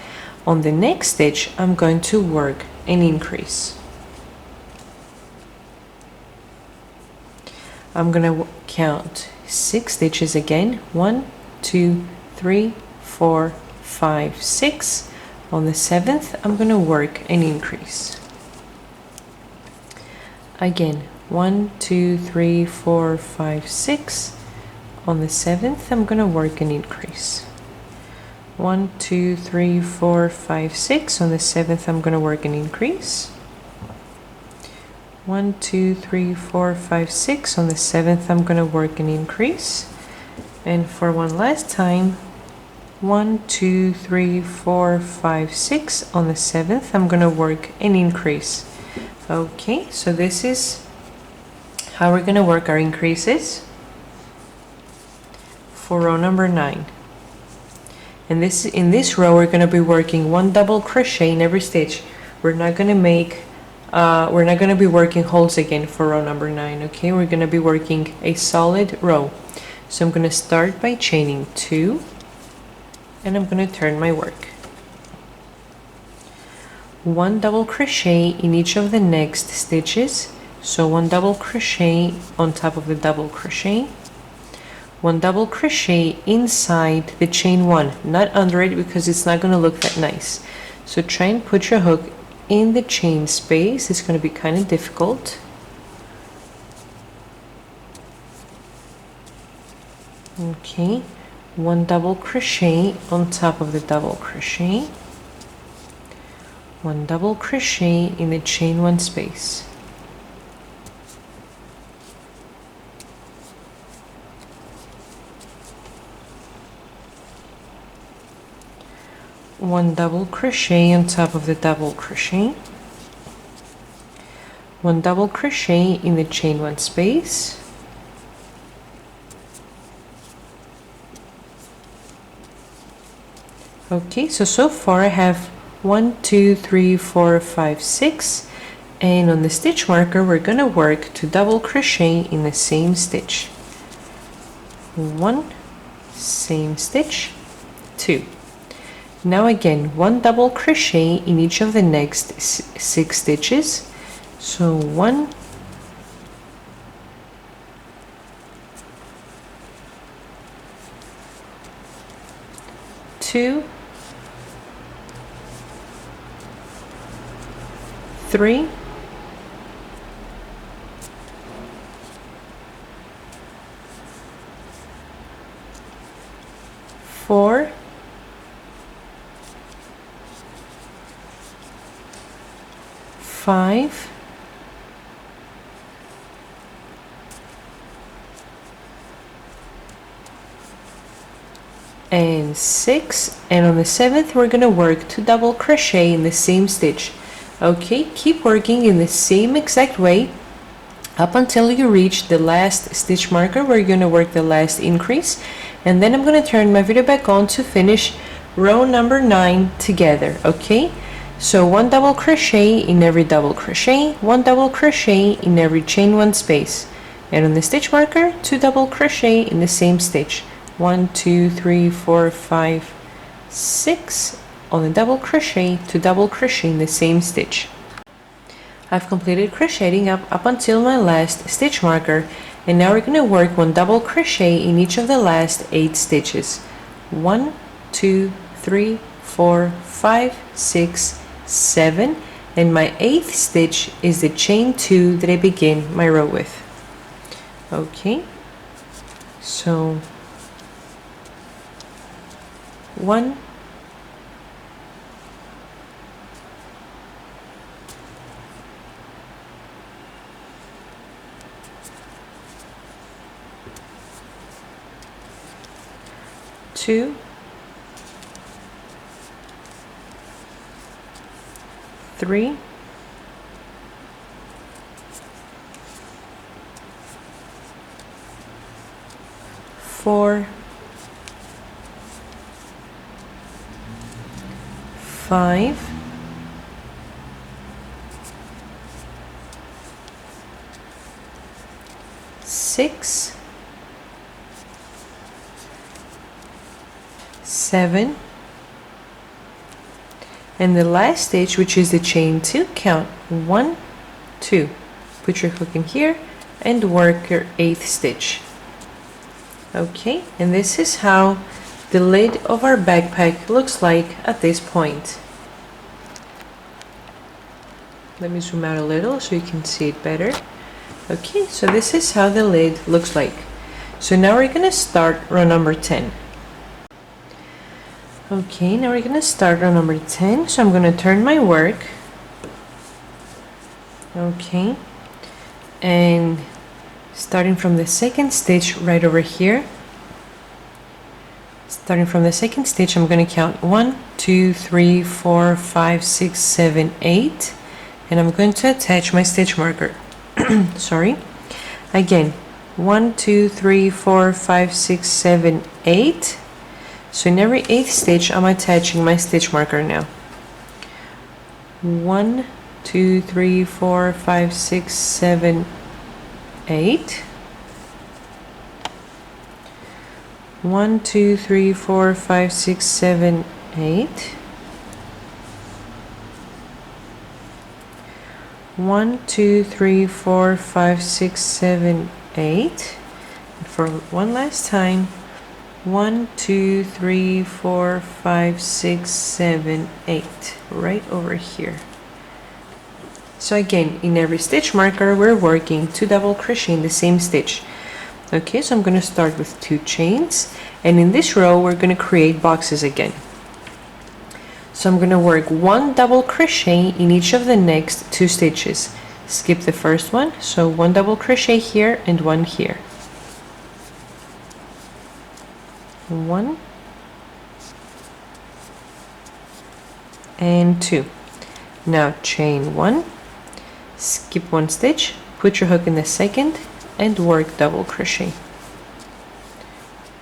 On the next stitch, I'm going to work an increase. I'm going to count 6 stitches again, 1, 2, 3, 4, 5, 6. On the 7th, I'm going to work an increase. Again, 1, 2, 3, 4, 5, 6. On the 7th, I'm going to work an increase. 1, 2, 3, 4, 5, 6. On the 7th, I'm going to work an increase. 1, 2, 3, 4, 5, 6. On the 7th, I'm going to work an increase. And for one last time, 1, 2, 3, 4, 5, 6. On the 7th, I'm going to work an increase. Okay, so this is how we're going to work our increases for row number 9. And in this row we're going to be working 1 double crochet in every stitch. We're not going to be working holes again for row number 9. Okay, we're going to be working a solid row. So I'm going to start by chaining 2 and I'm going to turn my work. 1 double crochet in each of the next stitches. So 1 double crochet on top of the double crochet, 1 double crochet inside the chain 1, not under it because it's not going to look that nice. So try and put your hook in the chain space. It's going to be kind of difficult. Okay, 1 double crochet on top of the double crochet, 1 double crochet in the chain 1 space. One double crochet on top of the double crochet, one double crochet in the chain one space, okay, so far I have 1 2 3 4 5 6, and on the stitch marker we're gonna work to double crochet in the same stitch. 1, same stitch, 2. Now again, one double crochet in each of the next 6 stitches. So 1, 2, 3, 4, 5, and 6, and on the 7th we're gonna work to double crochet in the same stitch. Okay, keep working in the same exact way up until you reach the last stitch marker where you're gonna work the last increase, and then I'm gonna turn my video back on to finish row number 9 together. Okay, so one double crochet in every double crochet, one double crochet in every chain one space, and on the stitch marker 2 double crochet in the same stitch. 1 2 3 4 5 6 on the double crochet, to double crochet in the same stitch. I've completed crocheting up until my last stitch marker, and now we're going to work one double crochet in each of the last 8 stitches. 1 2 3 4 5 6 7, and my 8th stitch is the chain 2 that I begin my row with. Okay, so 1, 2, 3, 4, 5, 6, 7, and the last stitch, which is the chain 2, count 1 2, put your hook in here and work your 8th stitch. Okay, and this is how the lid of our backpack looks like at this point. Let me zoom out a little so you can see it better. Okay, so this is how the lid looks like. So now we're gonna start row number 10. Okay, now we're gonna start row number 10. So I'm gonna turn my work. Okay, and starting from the second stitch right over here. Starting from the second stitch, I'm going to count 1 2 3 4 5 6 7 8, and I'm going to attach my stitch marker. Sorry, again 1 2 3 4 5 6 7 8. So in every 8th stitch I'm attaching my stitch marker now. 1 2 3 4 5 6 7 8. 1 2 3 4 5 6 7 8. 1 2 3 4 5 6 7 8. And for one last time, 1 2 3 4 5 6 7 8, right over here. So again, in every stitch marker we're working 2 double crochet in the same stitch. Okay, so I'm going to start with 2 chains, and in this row we're going to create boxes again. So I'm going to work 1 double crochet in each of the next 2 stitches. Skip the first one, so 1 double crochet here and 1 here. 1 and 2. Now chain 1, skip one stitch, put your hook in the second, and work double crochet.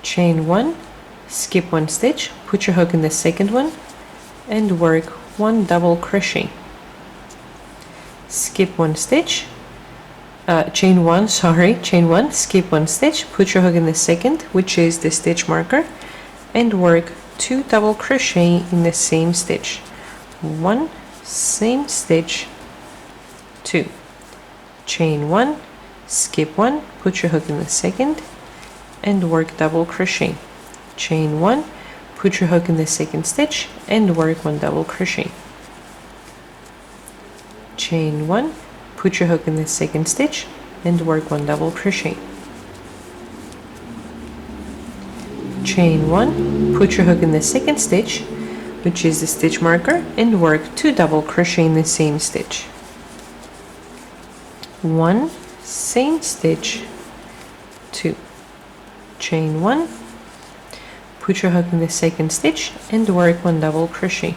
Chain one, skip one stitch, put your hook in the second one, and work one double crochet. Skip one stitch, chain one, skip one stitch, put your hook in the second, which is the stitch marker, and work 2 double crochet in the same stitch. 1, same stitch, 2. Chain one, skip one, put your hook in the second, and work double crochet. Chain one, put your hook in the second stitch, and work 1 double crochet. Chain one, put your hook in the second stitch, and work 1 double crochet. Chain one, put your hook in the second stitch, which is the stitch marker, and work 2 double crochet in the same stitch. 1, same stitch, 2. Chain one, put your hook in the second stitch, and work 1 double crochet.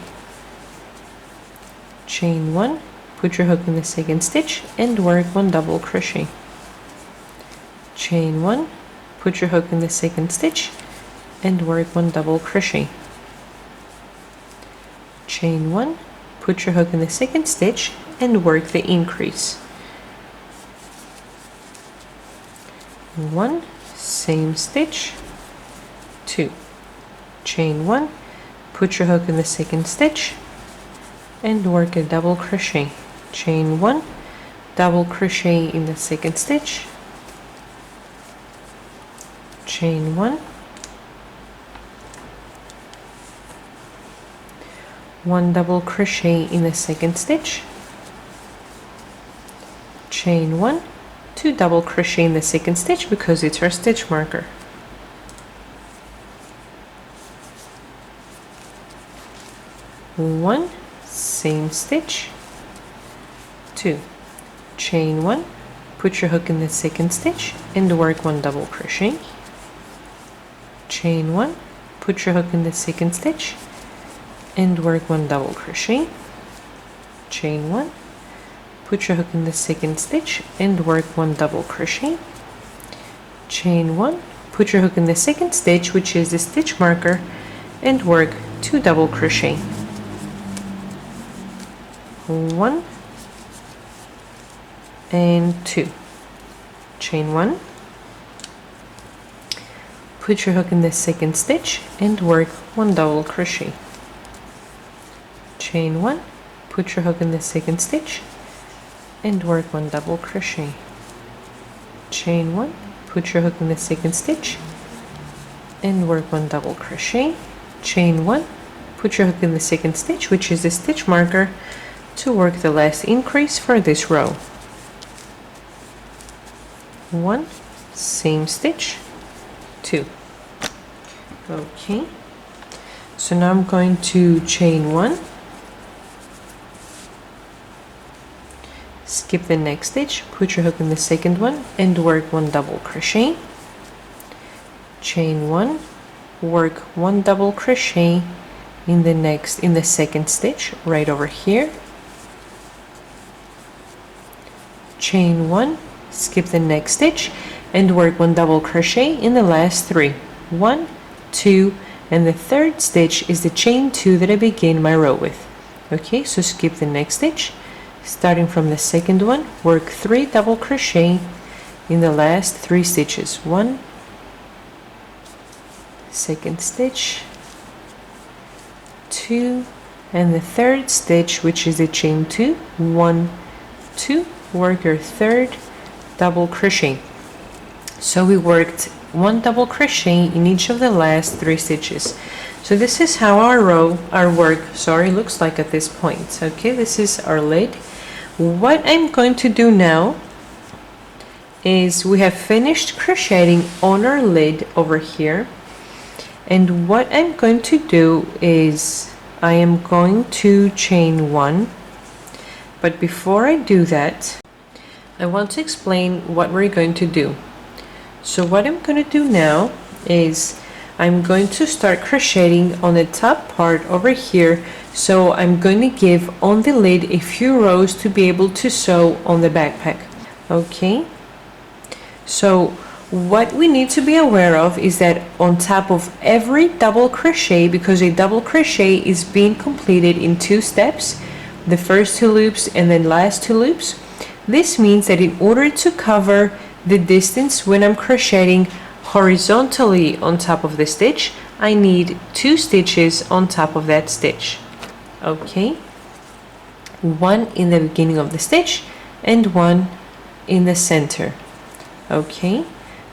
Chain one, put your hook in the second stitch, and work 1 double crochet. Chain one, put your hook in the second stitch, and work 1 double crochet. Chain one, put your hook in the second stitch, and work the increase. 1, same stitch, 2. Chain one, put your hook in the second stitch, and work a double crochet. Chain one, double crochet in the second stitch, chain one, 1 double crochet in the second stitch, chain one, 2 double crochet in the second stitch because it's our stitch marker. One, same stitch, 2, chain one, put your hook in the second stitch and work 1 double crochet, chain one, put your hook in the second stitch and work 1 double crochet, chain one, put your hook in the second stitch and work 1 double crochet, chain one, put your hook in the second stitch, which is the stitch marker, and work 2 double crochet. 1 and 2, chain one, put your hook in the second stitch and work 1 double crochet, chain one, put your hook in the second stitch and work 1 double crochet, chain one, put your hook in the second stitch and work 1 double crochet, chain one, put your hook in the second stitch, which is the stitch marker, to work the last increase for this row. 1, same stitch, 2. Okay, so now I'm going to chain one, skip the next stitch, put your hook in the second one and work 1 double crochet, chain one, work 1 double crochet in the second stitch right over here, chain one, skip the next stitch and work 1 double crochet in the last 3. 1, 2, and the third stitch is the chain 2 that I begin my row with. Okay, so skip the next stitch, starting from the second one, work 3 double crochet in the last 3 stitches. 1, second stitch, 2, and the third stitch, which is the chain 2. 1, 2, work your third double crochet. So we worked 1 double crochet in each of the last 3 stitches. So this is how our work looks like at this point. Okay, this is our lid. What I'm going to do now is we have finished crocheting on our lid over here, and what I'm going to do is I am going to chain one, but before I do that I want to explain what we're going to do. So what I'm going to do now is I'm going to start crocheting on the top part over here. So I'm going to give on the lid a few rows to be able to sew on the backpack. Okay, so what we need to be aware of is that on top of every double crochet, because a double crochet is being completed in 2 steps, the first 2 loops and then last 2 loops, this means that in order to cover the distance when I'm crocheting horizontally on top of the stitch, I need 2 stitches on top of that stitch. Okay, 1 in the beginning of the stitch and 1 in the center. Okay,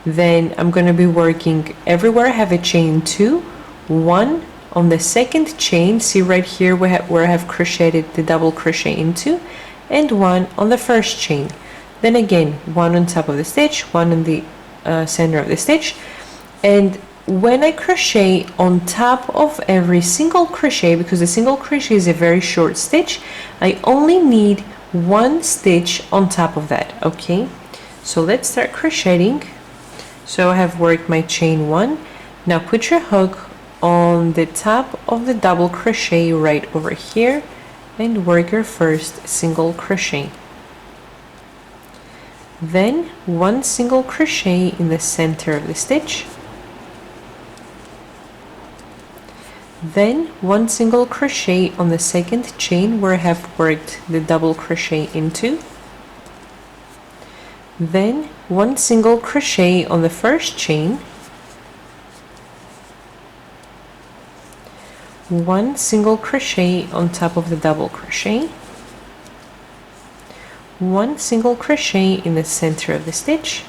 then I'm going to be working everywhere I have a chain 2, 1 on the second chain, see right here where I have crocheted the double crochet into, and 1 on the first chain. Then again 1 on top of the stitch, 1 in the center of the stitch. And when I crochet on top of every single crochet, because the single crochet is a very short stitch, I only need 1 stitch on top of that. Okay, so let's start crocheting. So I have worked my chain 1. Now put your hook on the top of the double crochet right over here and work your first single crochet. Then 1 single crochet in the center of the stitch. Then 1 single crochet on the second chain where I have worked the double crochet into. Then 1 single crochet on the first chain. 1 single crochet on top of the double crochet. 1 single crochet in the center of the stitch.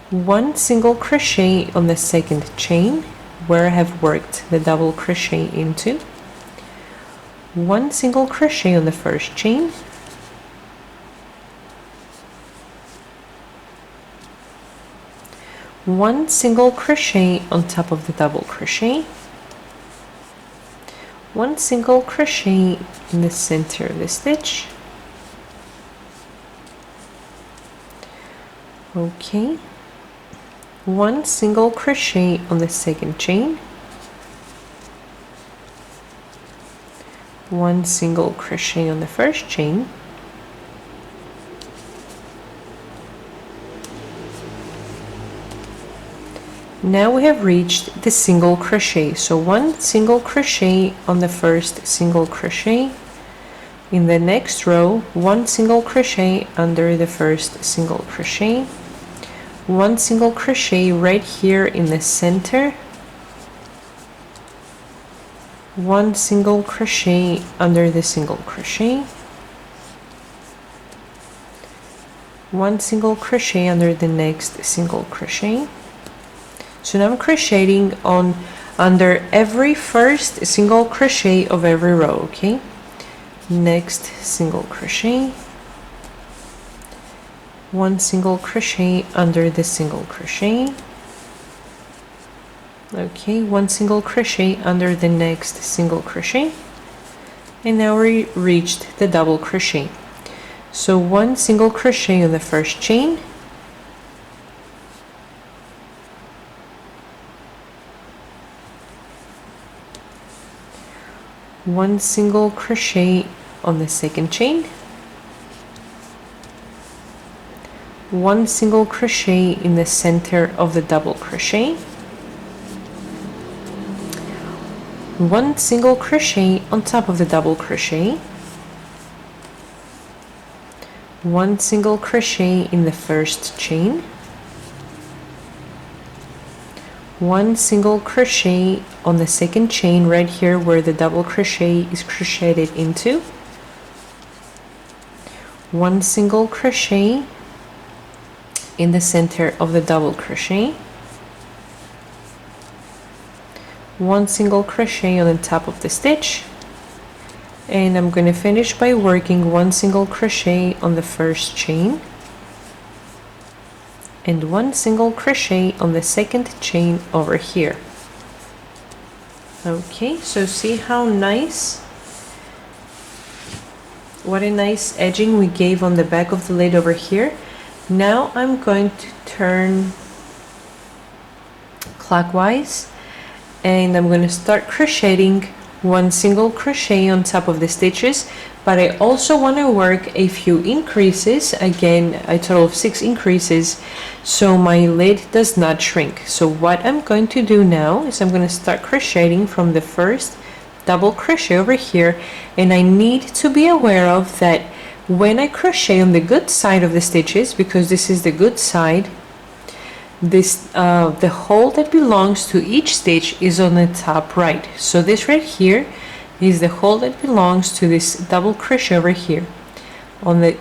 1 single crochet on the second chain where I have worked the double crochet into. 1 single crochet on the first chain. 1 single crochet on top of the double crochet. 1 single crochet in the center of the stitch. Okay, 1 single crochet on the second chain. 1 single crochet on the first chain. Now we have reached the single crochet. So 1 single crochet on the first single crochet. In the next row, 1 single crochet under the first single crochet. 1 single crochet right here in the center. 1 single crochet under the single crochet. 1 single crochet under the next single crochet. So now I'm crocheting on under every first single crochet of every row. Okay, next single crochet, 1 single crochet under the single crochet. Okay, 1 single crochet under the next single crochet, and now we reached the double crochet. So 1 single crochet on the first chain. 1 single crochet on the second chain. 1 single crochet in the center of the double crochet. 1 single crochet on top of the double crochet. 1 single crochet in the first chain. 1 single crochet on the second chain right here where the double crochet is crocheted into. 1 single crochet in the center of the double crochet. 1 single crochet on the top of the stitch, and I'm going to finish by working 1 single crochet on the first chain and 1 single crochet on the second chain over here. Okay, so see how nice, what a nice edging we gave on the back of the lid over here. Now I'm going to turn clockwise, and I'm going to start crocheting one single crochet on top of the stitches, but I also want to work a few increases, again a total of 6 increases, so my lid does not shrink. So what I'm going to do now is I'm going to start crocheting from the first double crochet over here, and I need to be aware of that when I crochet on the good side of the stitches, because this is the good side, this the hole that belongs to each stitch is on the top right. So this right here is the hole that belongs to this double crochet over here. On the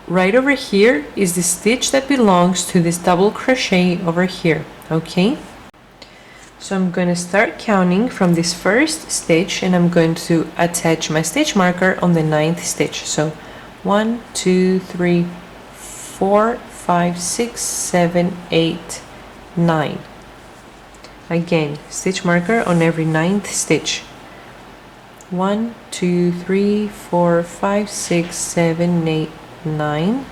right over here is the stitch that belongs to this double crochet over here. Okay, so I'm going to start counting from this first stitch, and I'm going to attach my stitch marker on the 9th stitch. So 1, 2, 3, 4, 5, 6, 7, 8, 9. Again, stitch marker on every 9th stitch. 1, 2, 3, 4, 5, 6, 7, 8, 9.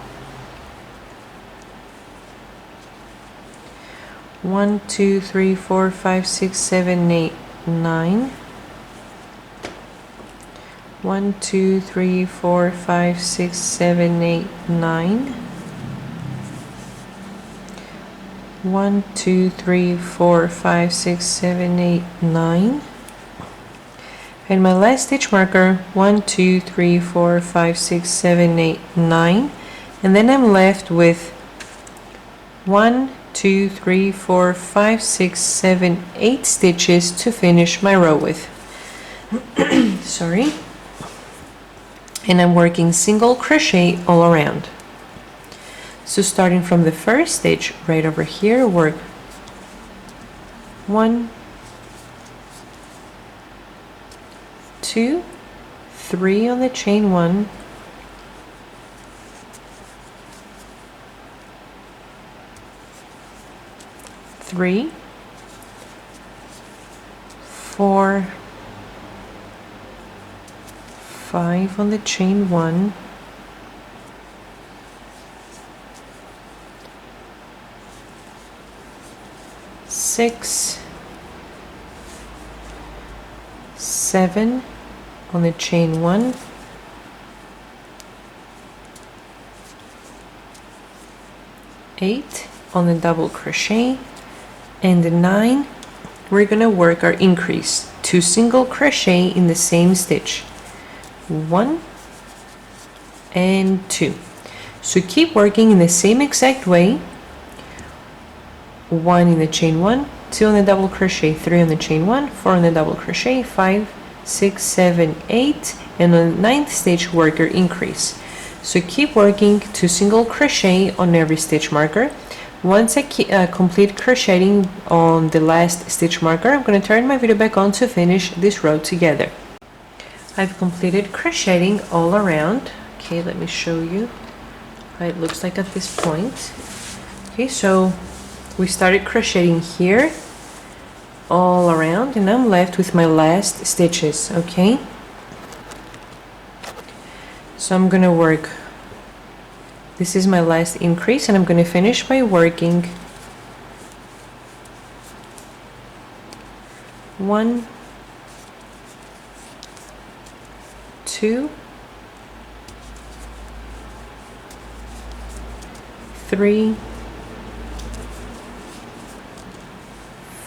1, 2, 3, 4, 5, 6, 7, 8, 9. 1, 2, 3, 4, 5, 6, 7, 8, 9. 1, 2, 3, 4, 5, 6, 7, 8, 9. And my last stitch marker, 1, 2, 3, 4, 5, 6, 7, 8, 9. And then I'm left with 1, 2, 3, 4, 5, 6, 7, 8 stitches to finish my row with. Sorry. And I'm working single crochet all around. So starting from the first stitch right over here, work 1, 2, 3 on the chain 1, 3, 4, 5 on the chain 1, 6, 7 on the chain 1, 8 on the double crochet, and the 9 we're gonna work our increase, 2 single crochet in the same stitch, 1 and 2. So keep working in the same exact way. 1 in the chain 1, 2 on the double crochet, 3 on the chain 1, 4 on the double crochet, 5, 6, 7, 8, and on the 9th stitch work your increase. So keep working 2 single crochet on every stitch marker. Once I complete crocheting on the last stitch marker, I'm going to turn my video back on to finish this row together. I've completed crocheting all around. Okay, let me show you how it looks like at this point. Okay, so we started crocheting here all around, and I'm left with my last stitches. Okay, so I'm gonna work, this is my last increase, and I'm gonna finish by working 1, 2, 3,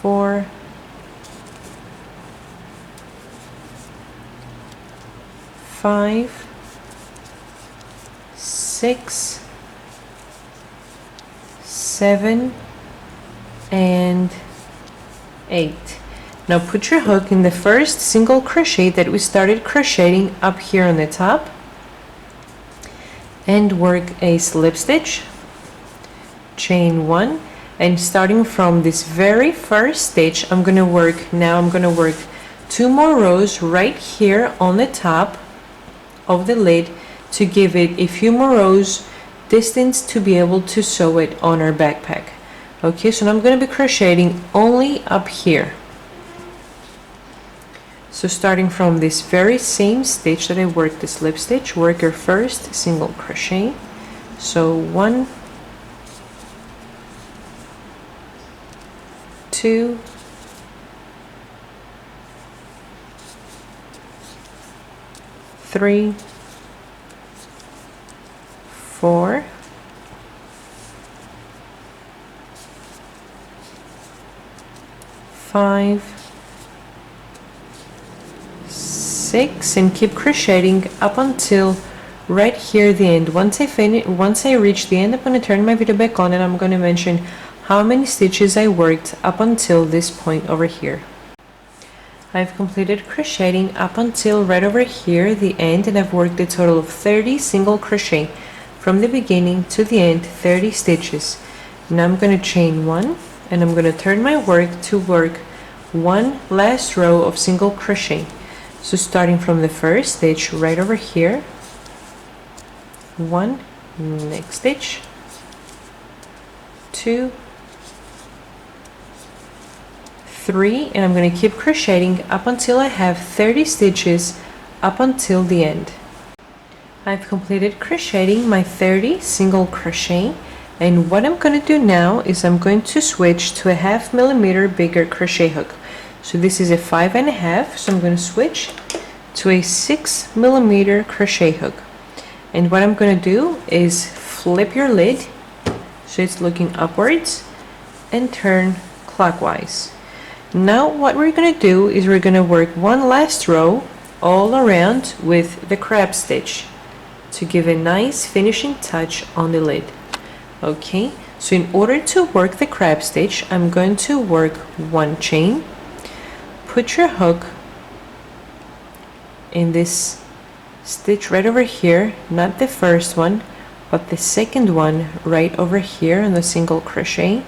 4, 5, 6, 7, and 8. Now put your hook in the first single crochet that we started crocheting up here on the top, and work a slip stitch, chain 1, and starting from this very first stitch, I'm going to work 2 more rows right here on the top of the lid to give it a few more rows distance to be able to sew it on our backpack. Okay, so now I'm going to be crocheting only up here. So starting from this very same stitch that I worked the slip stitch, work your first single crochet. So 1, 2, 3, 4, 5, 6, and keep crocheting up until right here the end. Once I reach the end, I'm going to turn my video back on and I'm going to mention how many stitches I worked up until this point over here. I've completed crocheting up until right over here the end, and I've worked a total of 30 single crochet from the beginning to the end, 30 stitches. Now I'm going to chain 1 and I'm going to turn my work to work one last row of single crochet. So starting from the first stitch right over here, 1, next stitch, 2, 3, and I'm going to keep crocheting up until I have 30 stitches up until the end. I've completed crocheting my 30 single crochet, and what I'm going to do now is I'm going to switch to a 1/2 millimeter bigger crochet hook. So this is a 5.5, so I'm going to switch to a 6 millimeter crochet hook. And what I'm going to do is flip your lid so it's looking upwards and turn clockwise. Now what we're going to do is we're going to work one last row all around with the crab stitch to give a nice finishing touch on the lid. Okay, so in order to work the crab stitch, I'm going to work one chain, put your hook in this stitch right over here, not the first one but the second one right over here on the single crochet.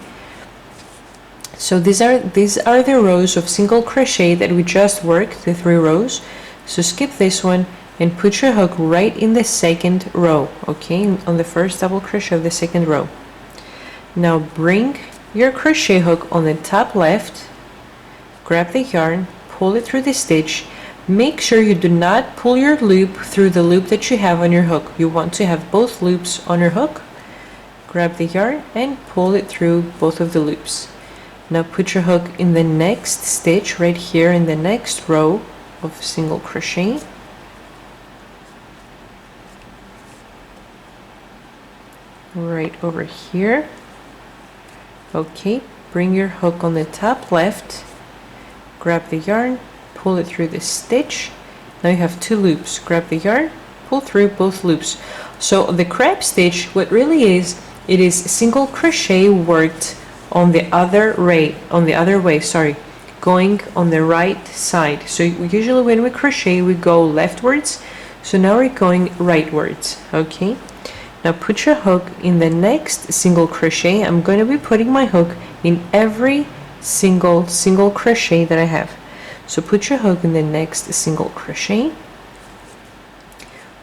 So these are the rows of single crochet that we just worked, the 3 rows. So skip this one and put your hook right in the second row, okay, on the first double crochet of the second row. Now bring your crochet hook on the top left, grab the yarn, pull it through the stitch. Make sure you do not pull your loop through the loop that you have on your hook. You want to have both loops on your hook. Grab the yarn and pull it through both of the loops. Now put your hook in the next stitch right here in the next row of single crochet. Right over here. Okay, bring your hook on the top left, grab the yarn, pull it through the stitch. Now you have 2 loops. Grab the yarn, pull through both loops. So the crab stitch, what really is, it is single crochet worked on the other way, going on the right side. So usually when we crochet we go leftwards, so now we're going rightwards. Okay, now put your hook in the next single crochet. I'm going to be putting my hook in every single crochet that I have. So put your hook in the next single crochet,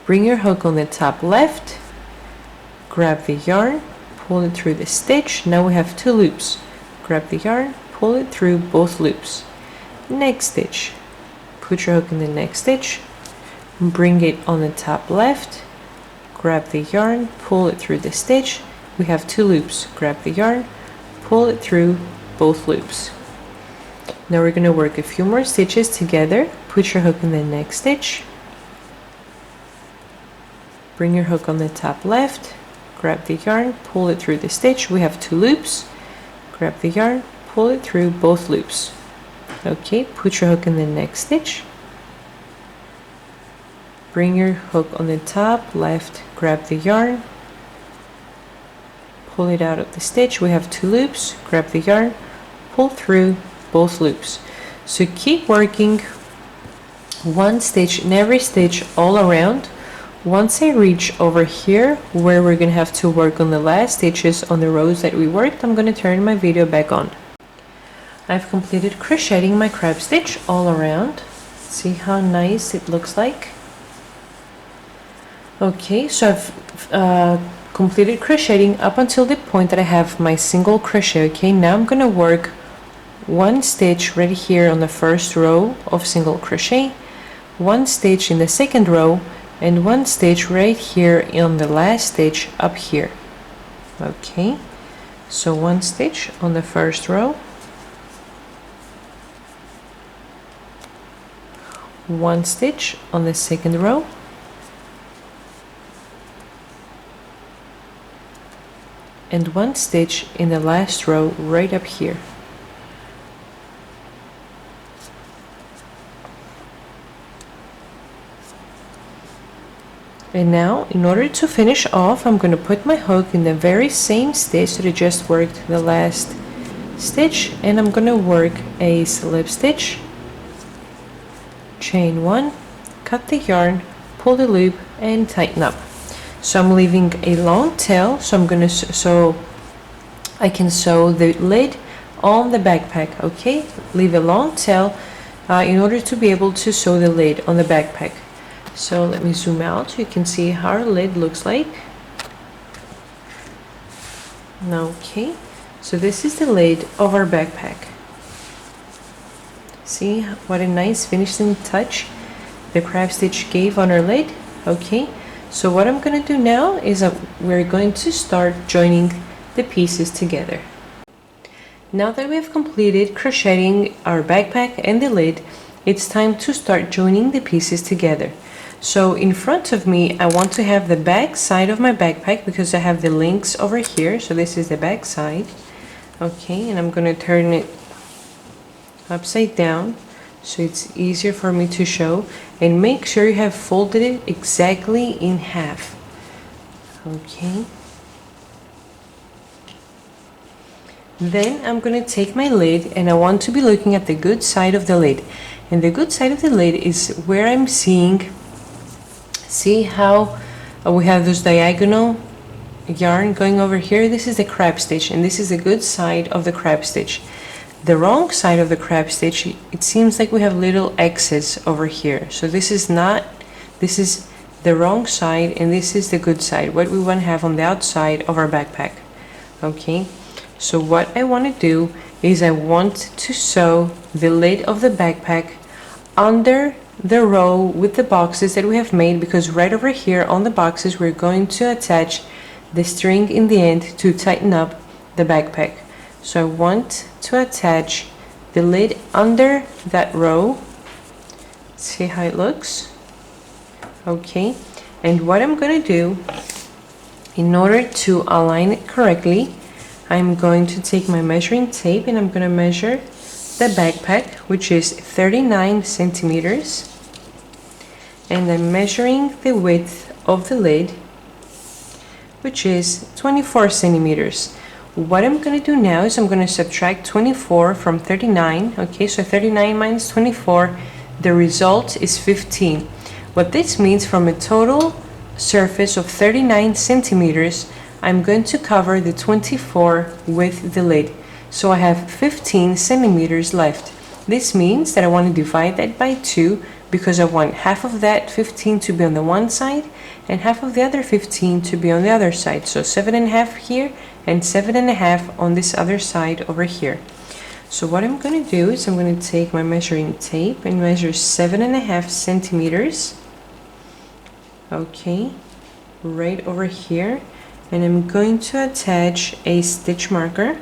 bring your hook on the top left, grab the yarn, pull it through the stitch. Now we have 2 loops. Grab the yarn, pull it through both loops. Next stitch, put your hook in the next stitch, bring it on the top left, grab the yarn, pull it through the stitch. We have 2 loops. Grab the yarn, pull it through both loops. Now we're going to work a few more stitches together. Put your hook in the next stitch, bring your hook on the top left, grab the yarn, pull it through the stitch. We have 2 loops. Grab the yarn, pull it through both loops. Okay, put your hook in the next stitch, bring your hook on the top left, grab the yarn, pull it out of the stitch. We have 2 loops. Grab the yarn, pull through both loops. So keep working one stitch in every stitch all around. Once I reach over here where we're gonna have to work on the last stitches on the rows that we worked, I'm gonna turn my video back on. I've completed crocheting my crab stitch all around. See how nice it looks like. Okay, so I've completed crocheting up until the point that I have my single crochet. Okay, now I'm gonna work one stitch right here on the first row of single crochet, one stitch in the second row, and one stitch right here on the last stitch up here. Okay, so one stitch on the first row, one stitch on the second row, and one stitch in the last row right up here. And now, in order to finish off, I'm going to put my hook in the very same stitch that I just worked the last stitch, and I'm going to work a slip stitch, chain one, cut the yarn, pull the loop, and tighten up. So I'm leaving a long tail, so I'm going to I can sew the lid on the backpack. Okay, leave a long tail in order to be able to sew the lid on the backpack. So let me zoom out so you can see how our lid looks like. Okay, so this is the lid of our backpack. See what a nice finishing touch the crab stitch gave on our lid. Okay, so what I'm going to do now is we're going to start joining the pieces together. Now that we have completed crocheting our backpack and the lid, it's time to start joining the pieces together. So in front of me, I want to have the back side of my backpack because I have the links over here. So this is the back side. Okay, and I'm going to turn it upside down so it's easier for me to show. And make sure you have folded it exactly in half. Okay. Then I'm going to take my lid and I want to be looking at the good side of the lid. And the good side of the lid is where I'm seeing. See how we have this diagonal yarn going over here? This is the crab stitch, and this is the good side of the crab stitch. The wrong side of the crab stitch, it seems like we have little X's over here. So this is the wrong side, and this is the good side, what we want to have on the outside of our backpack. Okay, so what I want to do is I want to sew the lid of the backpack under the row with the boxes that we have made, because right over here on the boxes we're going to attach the string in the end to tighten up the backpack. So I want to attach the lid under that row. See how it looks? Okay, and what I'm going to do in order to align it correctly, I'm going to take my measuring tape and I'm going to measure the backpack, which is 39 centimeters, and I'm measuring the width of the lid, which is 24 centimeters. What I'm going to do now is I'm going to subtract 24 from 39. Okay, so 39 minus 24, the result is 15. What this means, from a total surface of 39 centimeters, I'm going to cover the 24 with the lid. So I have 15 centimeters left. This means that I want to divide that by 2, because I want half of that 15 to be on the one side and half of the other 15 to be on the other side. So 7.5 here and 7.5 on this other side over here. So what I'm going to do is I'm going to take my measuring tape and measure 7.5 centimeters. Okay, right over here, and I'm going to attach a stitch marker.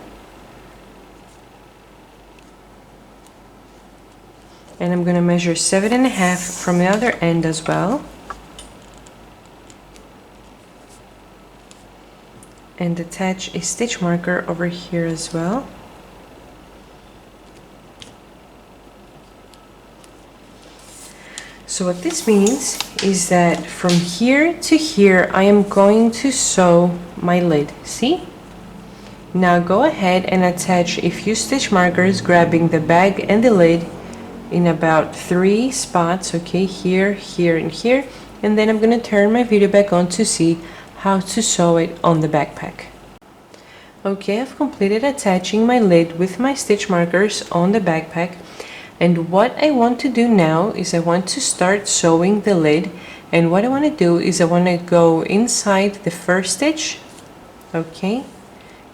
And I'm going to measure 7.5 from the other end as well. And attach a stitch marker over here as well. So what this means is that from here to here, I am going to sew my lid. See? Now go ahead and attach a few stitch markers, grabbing the bag and the lid in about 3 spots. Okay, here, here, and here. And then I'm going to turn my video back on to see how to sew it on the backpack. Okay, I've completed attaching my lid with my stitch markers on the backpack. And what I want to do now is I want to start sewing the lid. And what I want to do is I want to go inside the first stitch. Okay,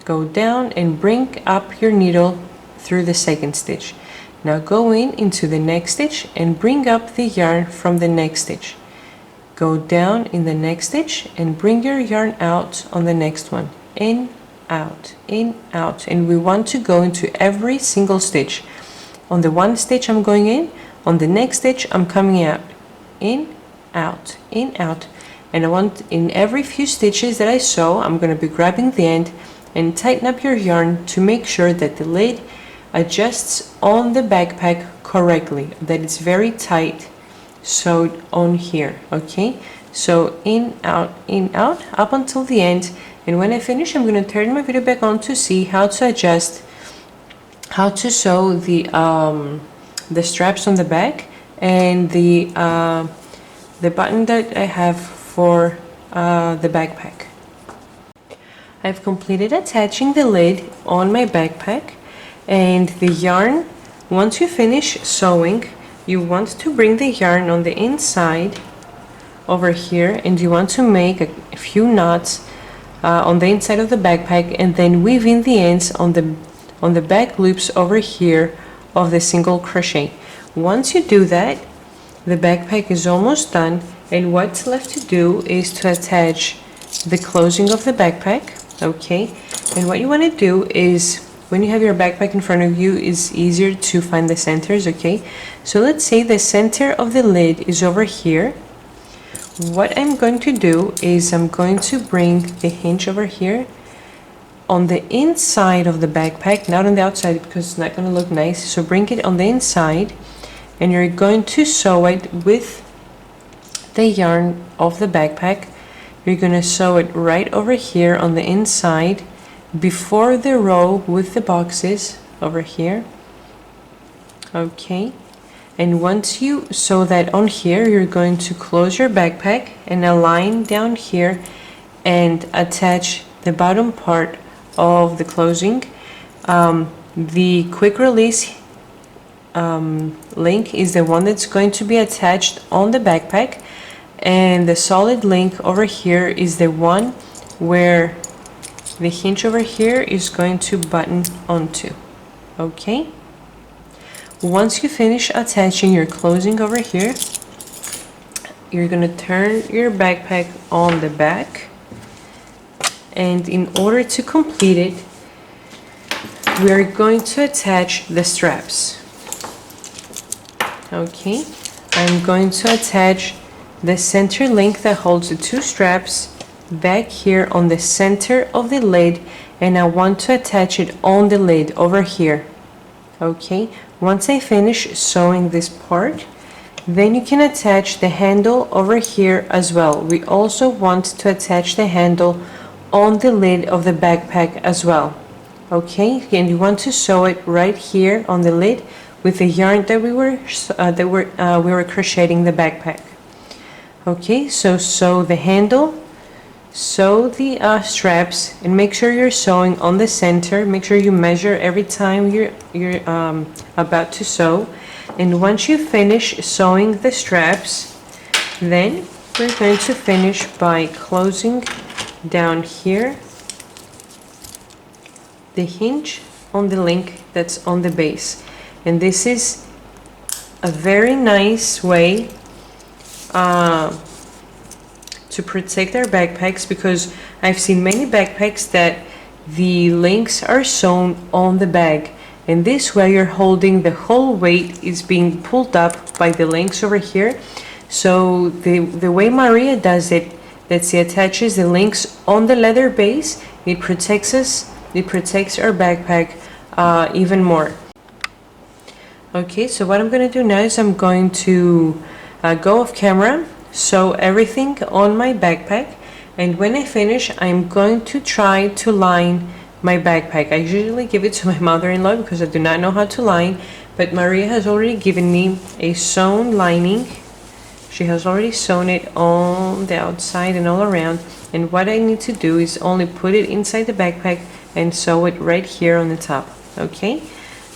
go down and bring up your needle through the second stitch. Now go into the next stitch and bring up the yarn from the next stitch. Go down in the next stitch and bring your yarn out on the next one. In, out, and we want to go into every single stitch. On the one stitch I'm going in, On the next stitch, I'm coming out, in, out, in, out. And I want, in every few stitches that I sew, I'm going to be grabbing the end and tighten up your yarn to make sure that the lid adjusts on the backpack correctly, that it's very tight sewed on here. Okay, so in, out, up until the end. And when I finish, I'm going to turn my video back on to see how to adjust, how to sew the straps on the back and the button that I have for the backpack. I've completed attaching the lid on my backpack, and the yarn, once you finish sewing, you want to bring the yarn on the inside over here, and you want to make a few knots on the inside of the backpack, and then weave in the ends on the back loops over here of the single crochet. Once you do that, the backpack is almost done, and what's left to do is to attach the closing of the backpack. Okay, and what you want to do is, when you have your backpack in front of you, it's easier to find the centers. Okay, so let's say the center of the lid is over here. What I'm going to do is I'm going to bring the hinge over here on the inside of the backpack, not on the outside because it's not going to look nice. So bring it on the inside, and you're going to sew it with the yarn of the backpack. You're going to sew it right over here on the inside before the row with the boxes over here. Okay, and once you sew that on here, you're going to close your backpack and align down here and attach the bottom part of the closing. The quick release link is the one that's going to be attached on the backpack, and the solid link over here is the one where the hinge over here is going to button onto. Okay, once you finish attaching your closing over here, you're going to turn your backpack on the back, and in order to complete it, we are going to attach the straps. Okay, I'm going to attach the center link that holds the two straps back here on the center of the lid, and I want to attach it on the lid over here. Okay, once I finish sewing this part, then you can attach the handle over here as well. We also want to attach the handle on the lid of the backpack as well. Okay, and you want to sew it right here on the lid with the yarn that we were crocheting the backpack. Okay, so sew the handle, sew the straps, and make sure you're sewing on the center. Make sure you measure every time you're about to sew. And once you finish sewing the straps, then we're going to finish by closing down here the hinge on the link that's on the base. And this is a very nice way to protect our backpacks, because I've seen many backpacks that the links are sewn on the bag, and this way you're holding the whole weight is being pulled up by the links over here. So the way Maria does it, that she attaches the links on the leather base, it protects our backpack even more. Okay, so what I'm going to do now is I'm going to go off camera, sew everything on my backpack, and when I finish, I'm going to try to line my backpack. I usually give it to my mother-in-law because I do not know how to line, but Maria has already given me a sewn lining. She has already sewn it on the outside and all around, and what I need to do is only put it inside the backpack and sew it right here on the top. Okay,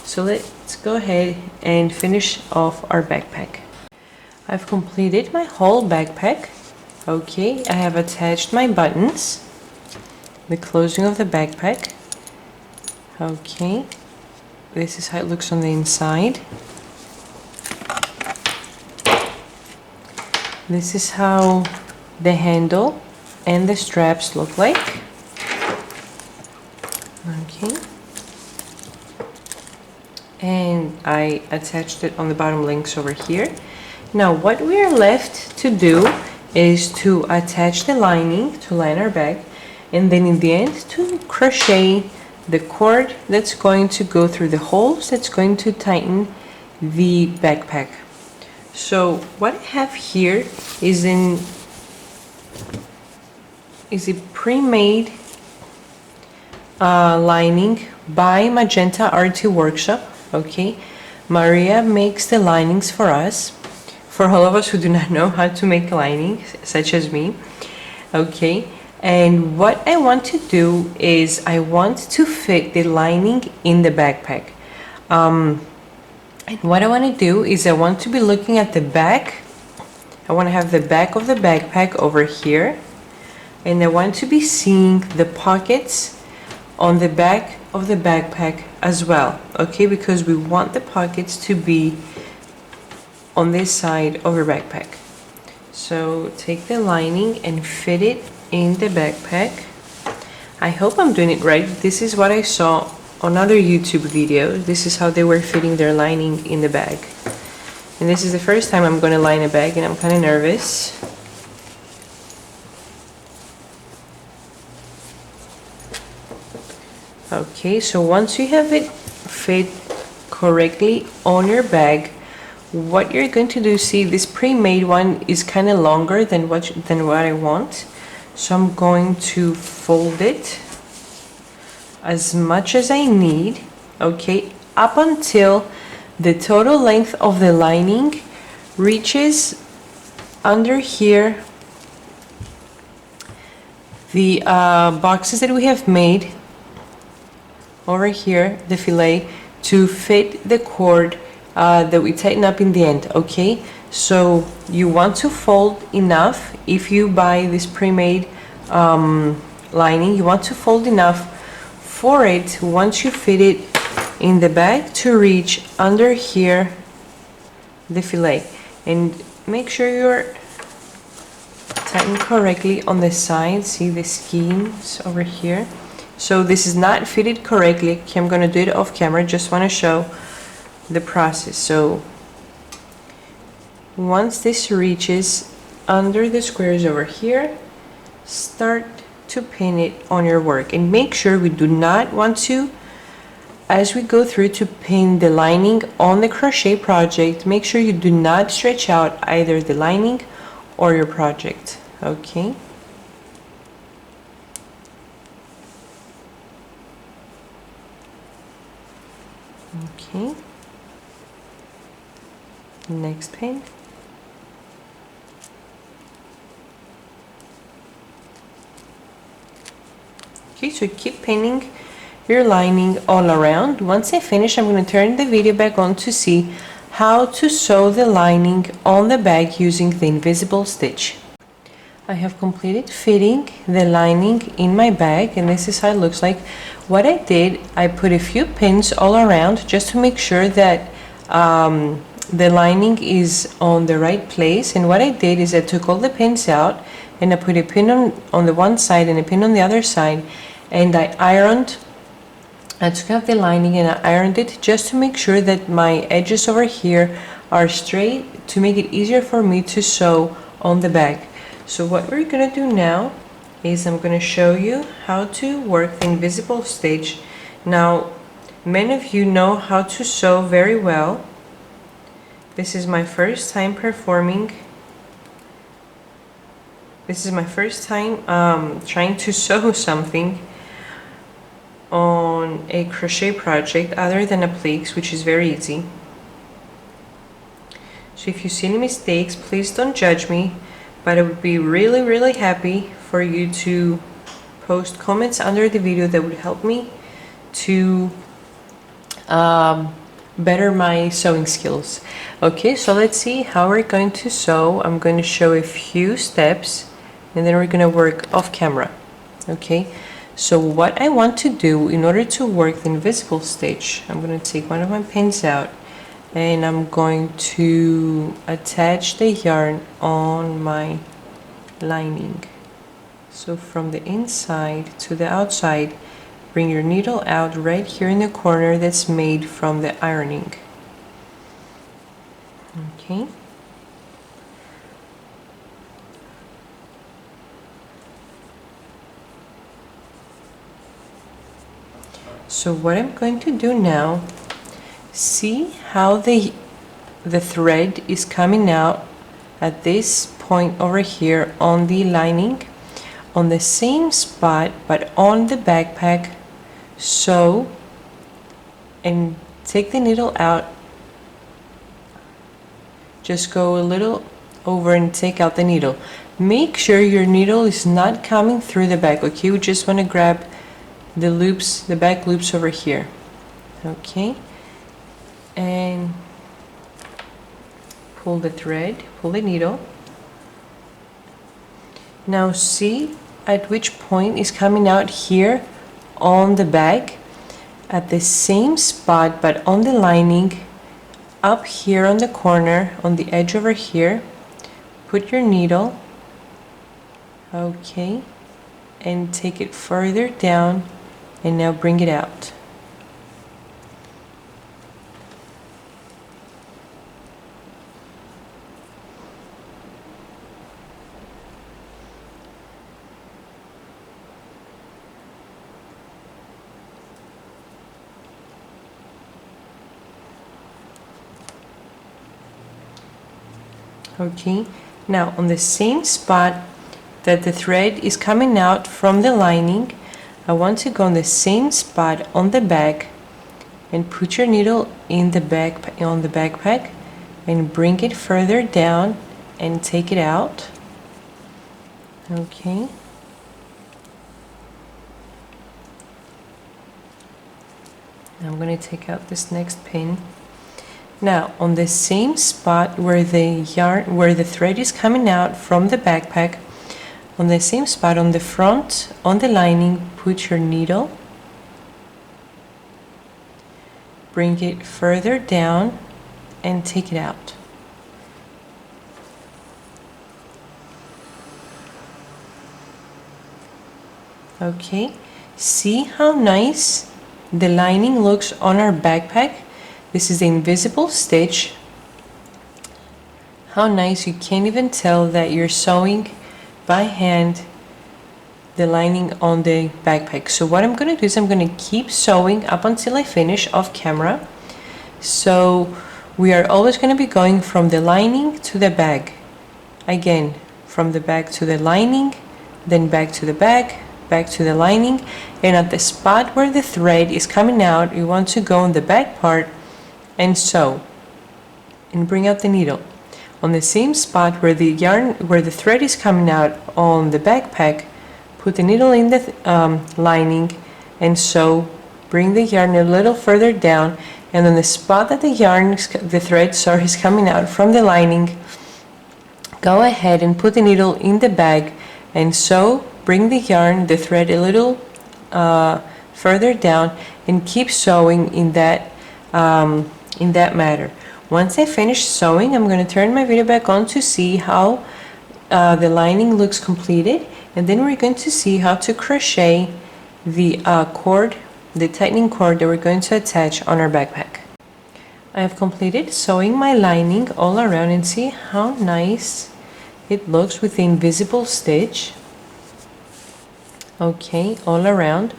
so let's go ahead and finish off our backpack. I've completed my whole backpack. Okay, I have attached my buttons, the closing of the backpack. Okay, this is how it looks on the inside. This is how the handle and the straps look like. Okay, and I attached it on the bottom links over here. Now what we are left to do is to attach the lining to line our bag, and then in the end to crochet the cord that's going to go through the holes that's going to tighten the backpack. So what I have here is a pre-made lining by Magenta RT Workshop. Okay, Maria makes the linings for us, for all of us who do not know how to make linings, such as me. Okay, and what I want to do is I want to fit the lining in the backpack. And what I want to do is I want to be looking at the back. I want to have the back of the backpack over here, and I want to be seeing the pockets on the back of the backpack as well. Okay, because we want the pockets to be on this side of your backpack. So take the lining and fit it in the backpack. I hope I'm doing it right. This is what I saw on other YouTube videos. This is how they were fitting their lining in the bag. And this is the first time I'm going to line a bag, and I'm kind of nervous. Okay, so once you have it fit correctly on your bag, what you're going to do, see, this pre-made one is kind of longer than what I want. So I'm going to fold it as much as I need, okay, up until the total length of the lining reaches under here the boxes that we have made over here, the fillet, to fit the cord that we tighten up in the end. Okay, so you want to fold enough. If you buy this pre-made lining, you want to fold enough for it, once you fit it in the bag, to reach under here the fillet, and make sure you're tightened correctly on the sides. See the schemes over here. So this is not fitted correctly. Okay, I'm going to do it off camera, just want to show the process. So once this reaches under the squares over here, start to pin it on your work, and make sure we do not want to, as we go through to pin the lining on the crochet project, make sure you do not stretch out either the lining or your project. Okay, okay, next pin. Okay, so keep pinning your lining all around. Once I finish, I'm going to turn the video back on to see how to sew the lining on the bag using the invisible stitch. I have completed fitting the lining in my bag, and this is how it looks like. What I did, I put a few pins all around just to make sure that the lining is on the right place. And what I did is I took all the pins out, and I put a pin on the one side and a pin on the other side, and I took out the lining and I ironed it just to make sure that my edges over here are straight, to make it easier for me to sew on the bag. So what we're gonna do now is I'm gonna show you how to work the invisible stitch. Now, many of you know how to sew very well. This is my first time performing. This is my first time trying to sew something on a crochet project other than a pliques, which is very easy. So if you see any mistakes, please don't judge me, but I would be really happy for you to post comments under the video that would help me to better my sewing skills. Okay, so let's see how we're going to sew. I'm going to show a few steps, and then we're going to work off camera. Okay, so what I want to do in order to work the invisible stitch, I'm going to take one of my pins out, and I'm going to attach the yarn on my lining. So from the inside to the outside, bring your needle out right here in the corner that's made from the ironing. Okay. So what I'm going to do now, see how the thread is coming out at this point over here on the lining, on the same spot but on the backpack. Sew and take the needle out, just go a little over and take out the needle. Make sure your needle is not coming through the back, okay? We just want to grab the loops, the back loops over here, okay? And pull the thread, pull the needle. Now see at which point is coming out here on the back, at the same spot but on the lining, up here on the corner, on the edge over here. Put your needle, okay, and take it further down, and now bring it out. Okay, now on the same spot that the thread is coming out from the lining, I want to go on the same spot on the back and put your needle in the back, on the backpack, and bring it further down and take it out. Okay. I'm going to take out this next pin. Now on the same spot where the thread is coming out from the backpack, on the same spot on the front, on the lining, put your needle, bring it further down and take it out. Okay, see how nice the lining looks on our backpack? This is the invisible stitch. How nice, you can't even tell that you're sewing by hand the lining on the backpack. So what I'm going to do is I'm going to keep sewing up until I finish off camera. So we are always going to be going from the lining to the bag. Again, from the bag to the lining, then back to the bag, back to the lining, and at the spot where the thread is coming out, you want to go on the back part and sew and bring out the needle. On the same spot where the thread is coming out on the backpack, put the needle in the lining and sew. Bring the yarn a little further down, and on the spot that the thread is coming out from the lining, go ahead and put the needle in the bag and sew. Bring the thread a little further down, and keep sewing in that manner. Once I finish sewing, I'm going to turn my video back on to see how the lining looks completed, and then we're going to see how to crochet the cord, the tightening cord that we're going to attach on our backpack. I have completed sewing my lining all around, and see how nice it looks with the invisible stitch. Okay, all around.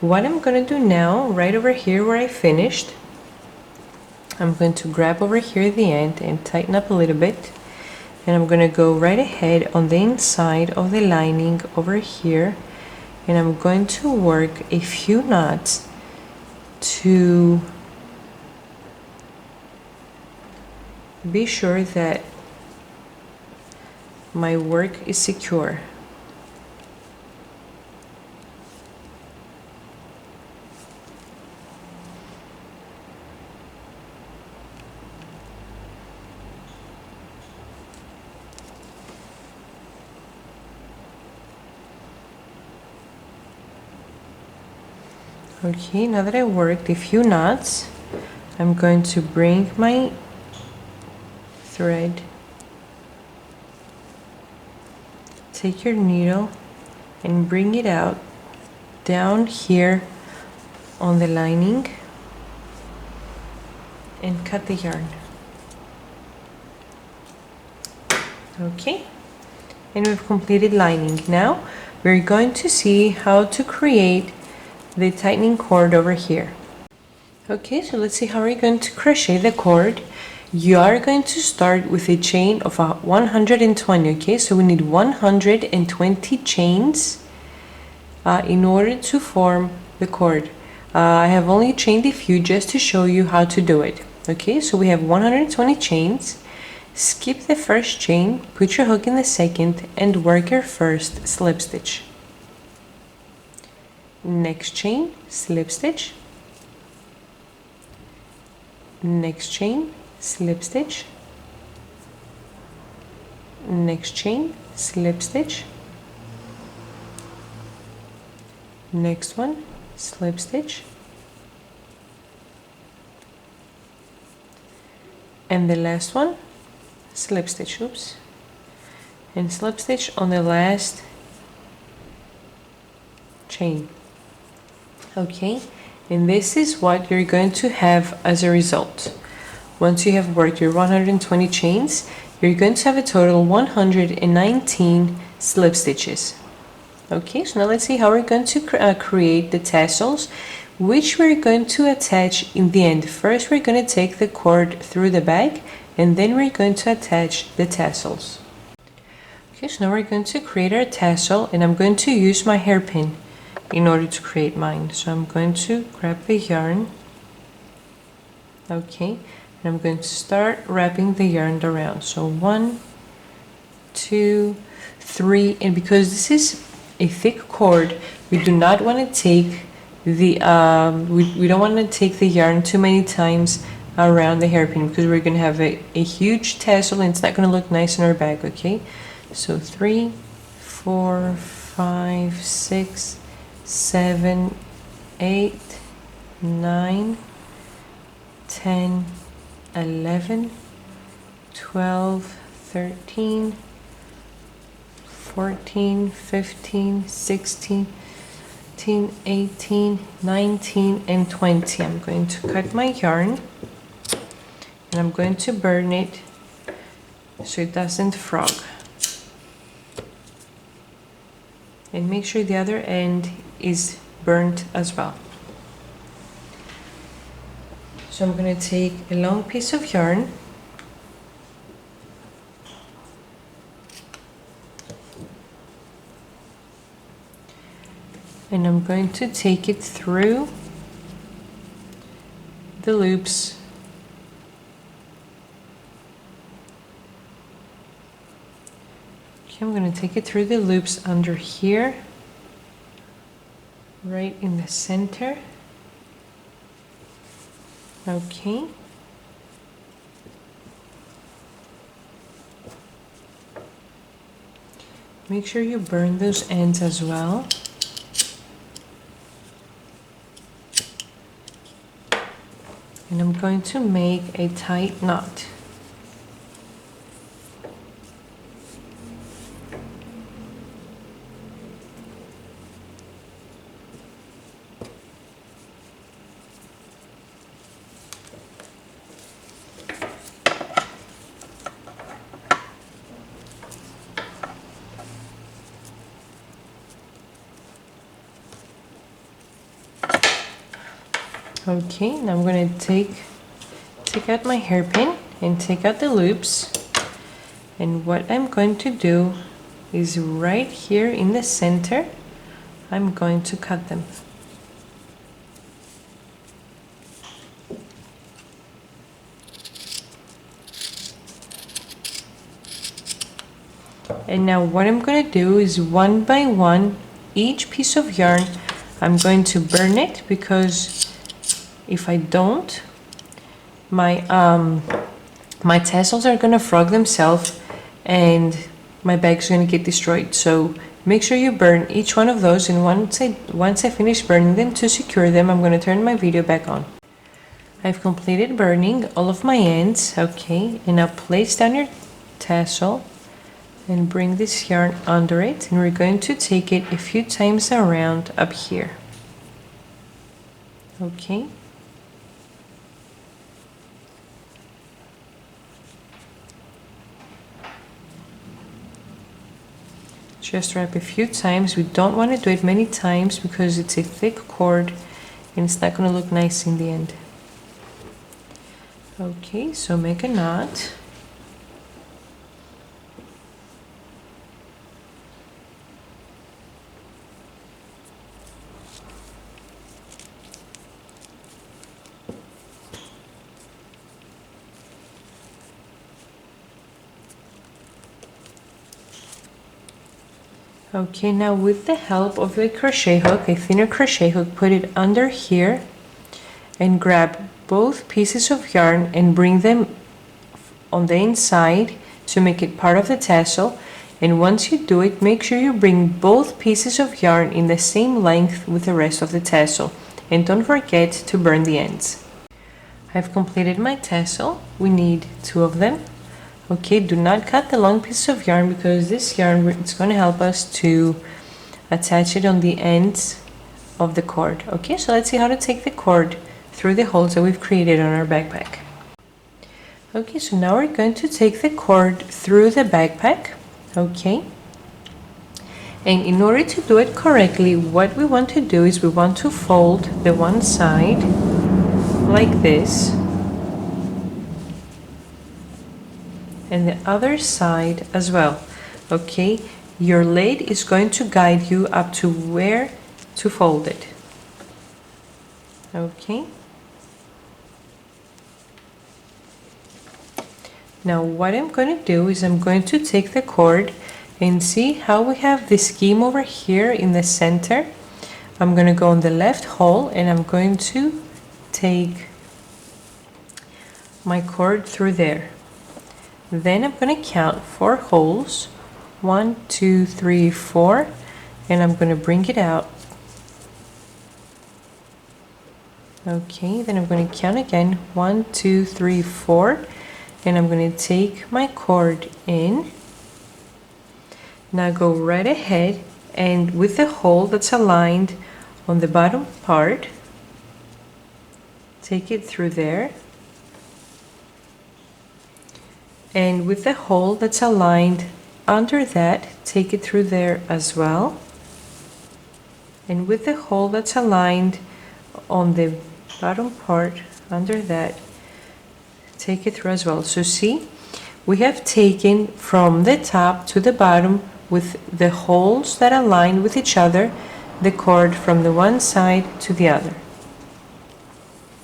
What I'm going to do now, right over here where I finished, I'm going to grab over here the end and tighten up a little bit, and I'm going to go right ahead on the inside of the lining over here, and I'm going to work a few knots to be sure that my work is secure. Okay, now that I worked a few knots, I'm going to bring my thread, take your needle and bring it out down here on the lining and cut the yarn. Okay, and we've completed lining. Now we're going to see how to create the tightening cord over here. Okay, so let's see how we're going to crochet the cord. You are going to start with a chain of 120. Okay, so we need 120 chains in order to form the cord. I have only chained a few just to show you how to do it. Okay, so we have 120 chains. Skip the first chain, put your hook in the second, and work your first slip stitch. Next chain, slip stitch. Next chain, slip stitch. Next chain, slip stitch. Next one, slip stitch. And the last one, slip stitch, oops, and slip stitch on the last chain. Okay, and this is what you're going to have as a result. Once you have worked your 120 chains, you're going to have a total 119 slip stitches. Okay, so now let's see how we're going to create the tassels, which we're going to attach in the end. First, we're going to take the cord through the back, and then we're going to attach the tassels. Okay, so now we're going to create our tassel, and I'm going to use my hairpin in order to create mine. So I'm going to grab the yarn, okay, and I'm going to start wrapping the yarn around. So 1, 2, 3, and because this is a thick cord, we do not want to take the we don't want to take the yarn too many times around the hairpin, because we're going to have a huge tassel and it's not going to look nice in our bag. Okay, so 3, 4, 5, 6, 7, 8, 9, 10, 11, 12, 13, 14, 15, 16, 18, 19, and 20. I'm going to cut my yarn and I'm going to burn it so it doesn't frog. And make sure the other end is burnt as well. So I'm going to take a long piece of yarn and I'm going to take it through the loops I'm going to take it through the loops under here, right in the center. Okay. Make sure you burn those ends as well. And I'm going to make a tight knot. Okay, now I'm going to take out my hairpin and take out the loops, and what I'm going to do is right here in the center I'm going to cut them. And now what I'm going to do is one by one, each piece of yarn I'm going to burn it, because if I don't, my tassels are gonna frog themselves and my bag's gonna get destroyed. So make sure you burn each one of those, and once I finish burning them to secure them, I'm gonna turn my video back on. I've completed burning all of my ends, okay, and now place down your tassel and bring this yarn under it, and we're going to take it a few times around up here. Okay. Just wrap a few times. We don't want to do it many times because it's a thick cord and it's not going to look nice in the end. Okay, so make a knot. Okay, now with the help of a crochet hook, a thinner crochet hook, put it under here and grab both pieces of yarn and bring them on the inside to make it part of the tassel. And once you do it, make sure you bring both pieces of yarn in the same length with the rest of the tassel. And don't forget to burn the ends. I've completed my tassel. We need 2 of them. Okay, do not cut the long piece of yarn because this yarn it's going to help us to attach it on the ends of the cord. Okay, so let's see how to take the cord through the holes that we've created on our backpack. Okay, so now we're going to take the cord through the backpack. Okay, and in order to do it correctly, what we want to do is we want to fold the one side like this and the other side as well. Okay, your lead is going to guide you up to where to fold it. Okay, now what I'm going to do is I'm going to take the cord and see how we have the scheme over here in the center. I'm going to go on the left hole and I'm going to take my cord through there. Then I'm going to count 4 holes, 1, 2, 3, 4, and I'm going to bring it out. Okay, then I'm going to count again, 1, 2, 3, 4, and I'm going to take my cord in. Now go right ahead and with the hole that's aligned on the bottom part, take it through there. And with the hole that's aligned under that, take it through there as well. And with the hole that's aligned on the bottom part under that, take it through as well. So see, we have taken from the top to the bottom with the holes that align with each other, the cord from the one side to the other.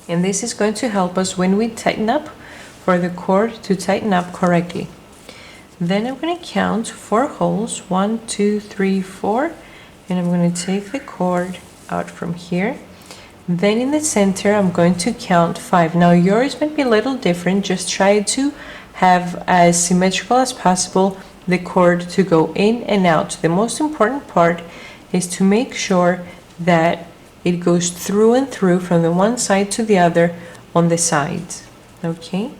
And this is going to help us when we tighten up, for the cord to tighten up correctly. Then I'm going to count 4 holes, 1, 2, 3, 4, and I'm going to take the cord out from here. Then in the center I'm going to count 5. Now yours might be a little different, just try to have as symmetrical as possible the cord to go in and out. The most important part is to make sure that it goes through and through from the one side to the other on the sides. Okay,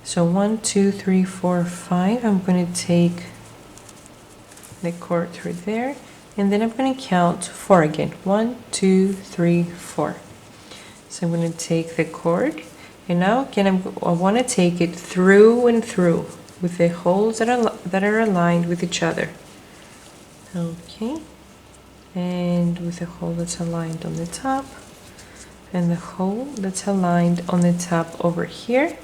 so 1, 2, 3, 4, 5. I'm going to take the cord through there, and then I'm going to count 4 again. 1, 2, 3, 4. So I'm going to take the cord, and now again I want to take it through and through with the holes that are aligned with each other. Okay, and with the hole that's aligned on the top, and the hole that's aligned on the top over here.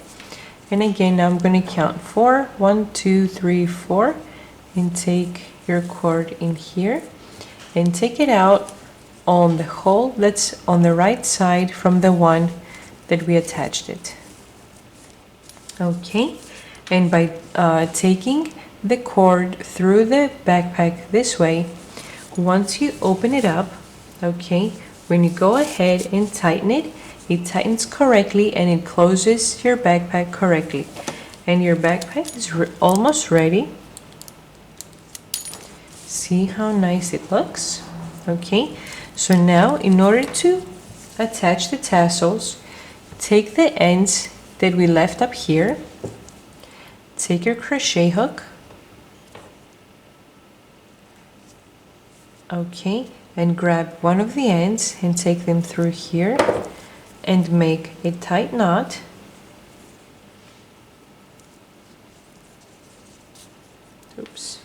And again, now I'm going to count 4, 1, 2, 3, 4, and take your cord in here and take it out on the hole that's on the right side from the one that we attached it. Okay, and by taking the cord through the backpack this way, once you open it up, okay, when you go ahead and tighten it, it tightens correctly and it closes your backpack correctly. And your backpack is almost ready. See how nice it looks? Okay, so now in order to attach the tassels, take the ends that we left up here, take your crochet hook, okay, and grab one of the ends and take them through here and make a tight knot. Oops.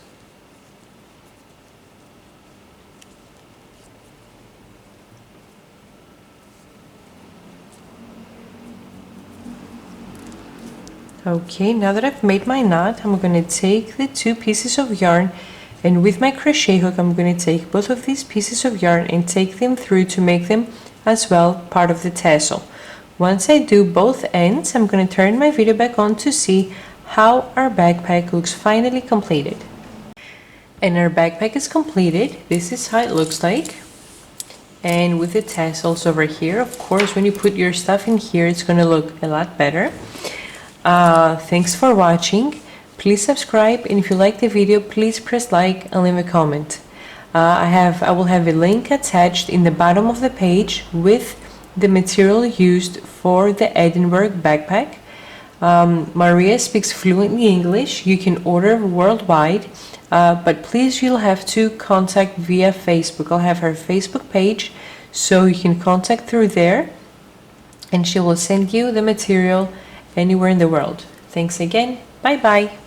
Okay, now that I've made my knot, I'm going to take the 2 pieces of yarn, and with my crochet hook I'm going to take both of these pieces of yarn and take them through to make them as well part of the tassel. Once I do both ends, I'm going to turn my video back on to see how our backpack looks finally completed. And our backpack is completed. This is how it looks like. And with the tassels over here, of course, when you put your stuff in here, it's going to look a lot better. Thanks for watching. Please subscribe, and if you like the video, please press like and leave a comment. I will have a link attached in the bottom of the page with the material used for the Edinburgh backpack. Maria speaks fluently English. You can order worldwide, but please, you'll have to contact via Facebook. I'll have her Facebook page, so you can contact through there, and she will send you the material anywhere in the world. Thanks again. Bye bye.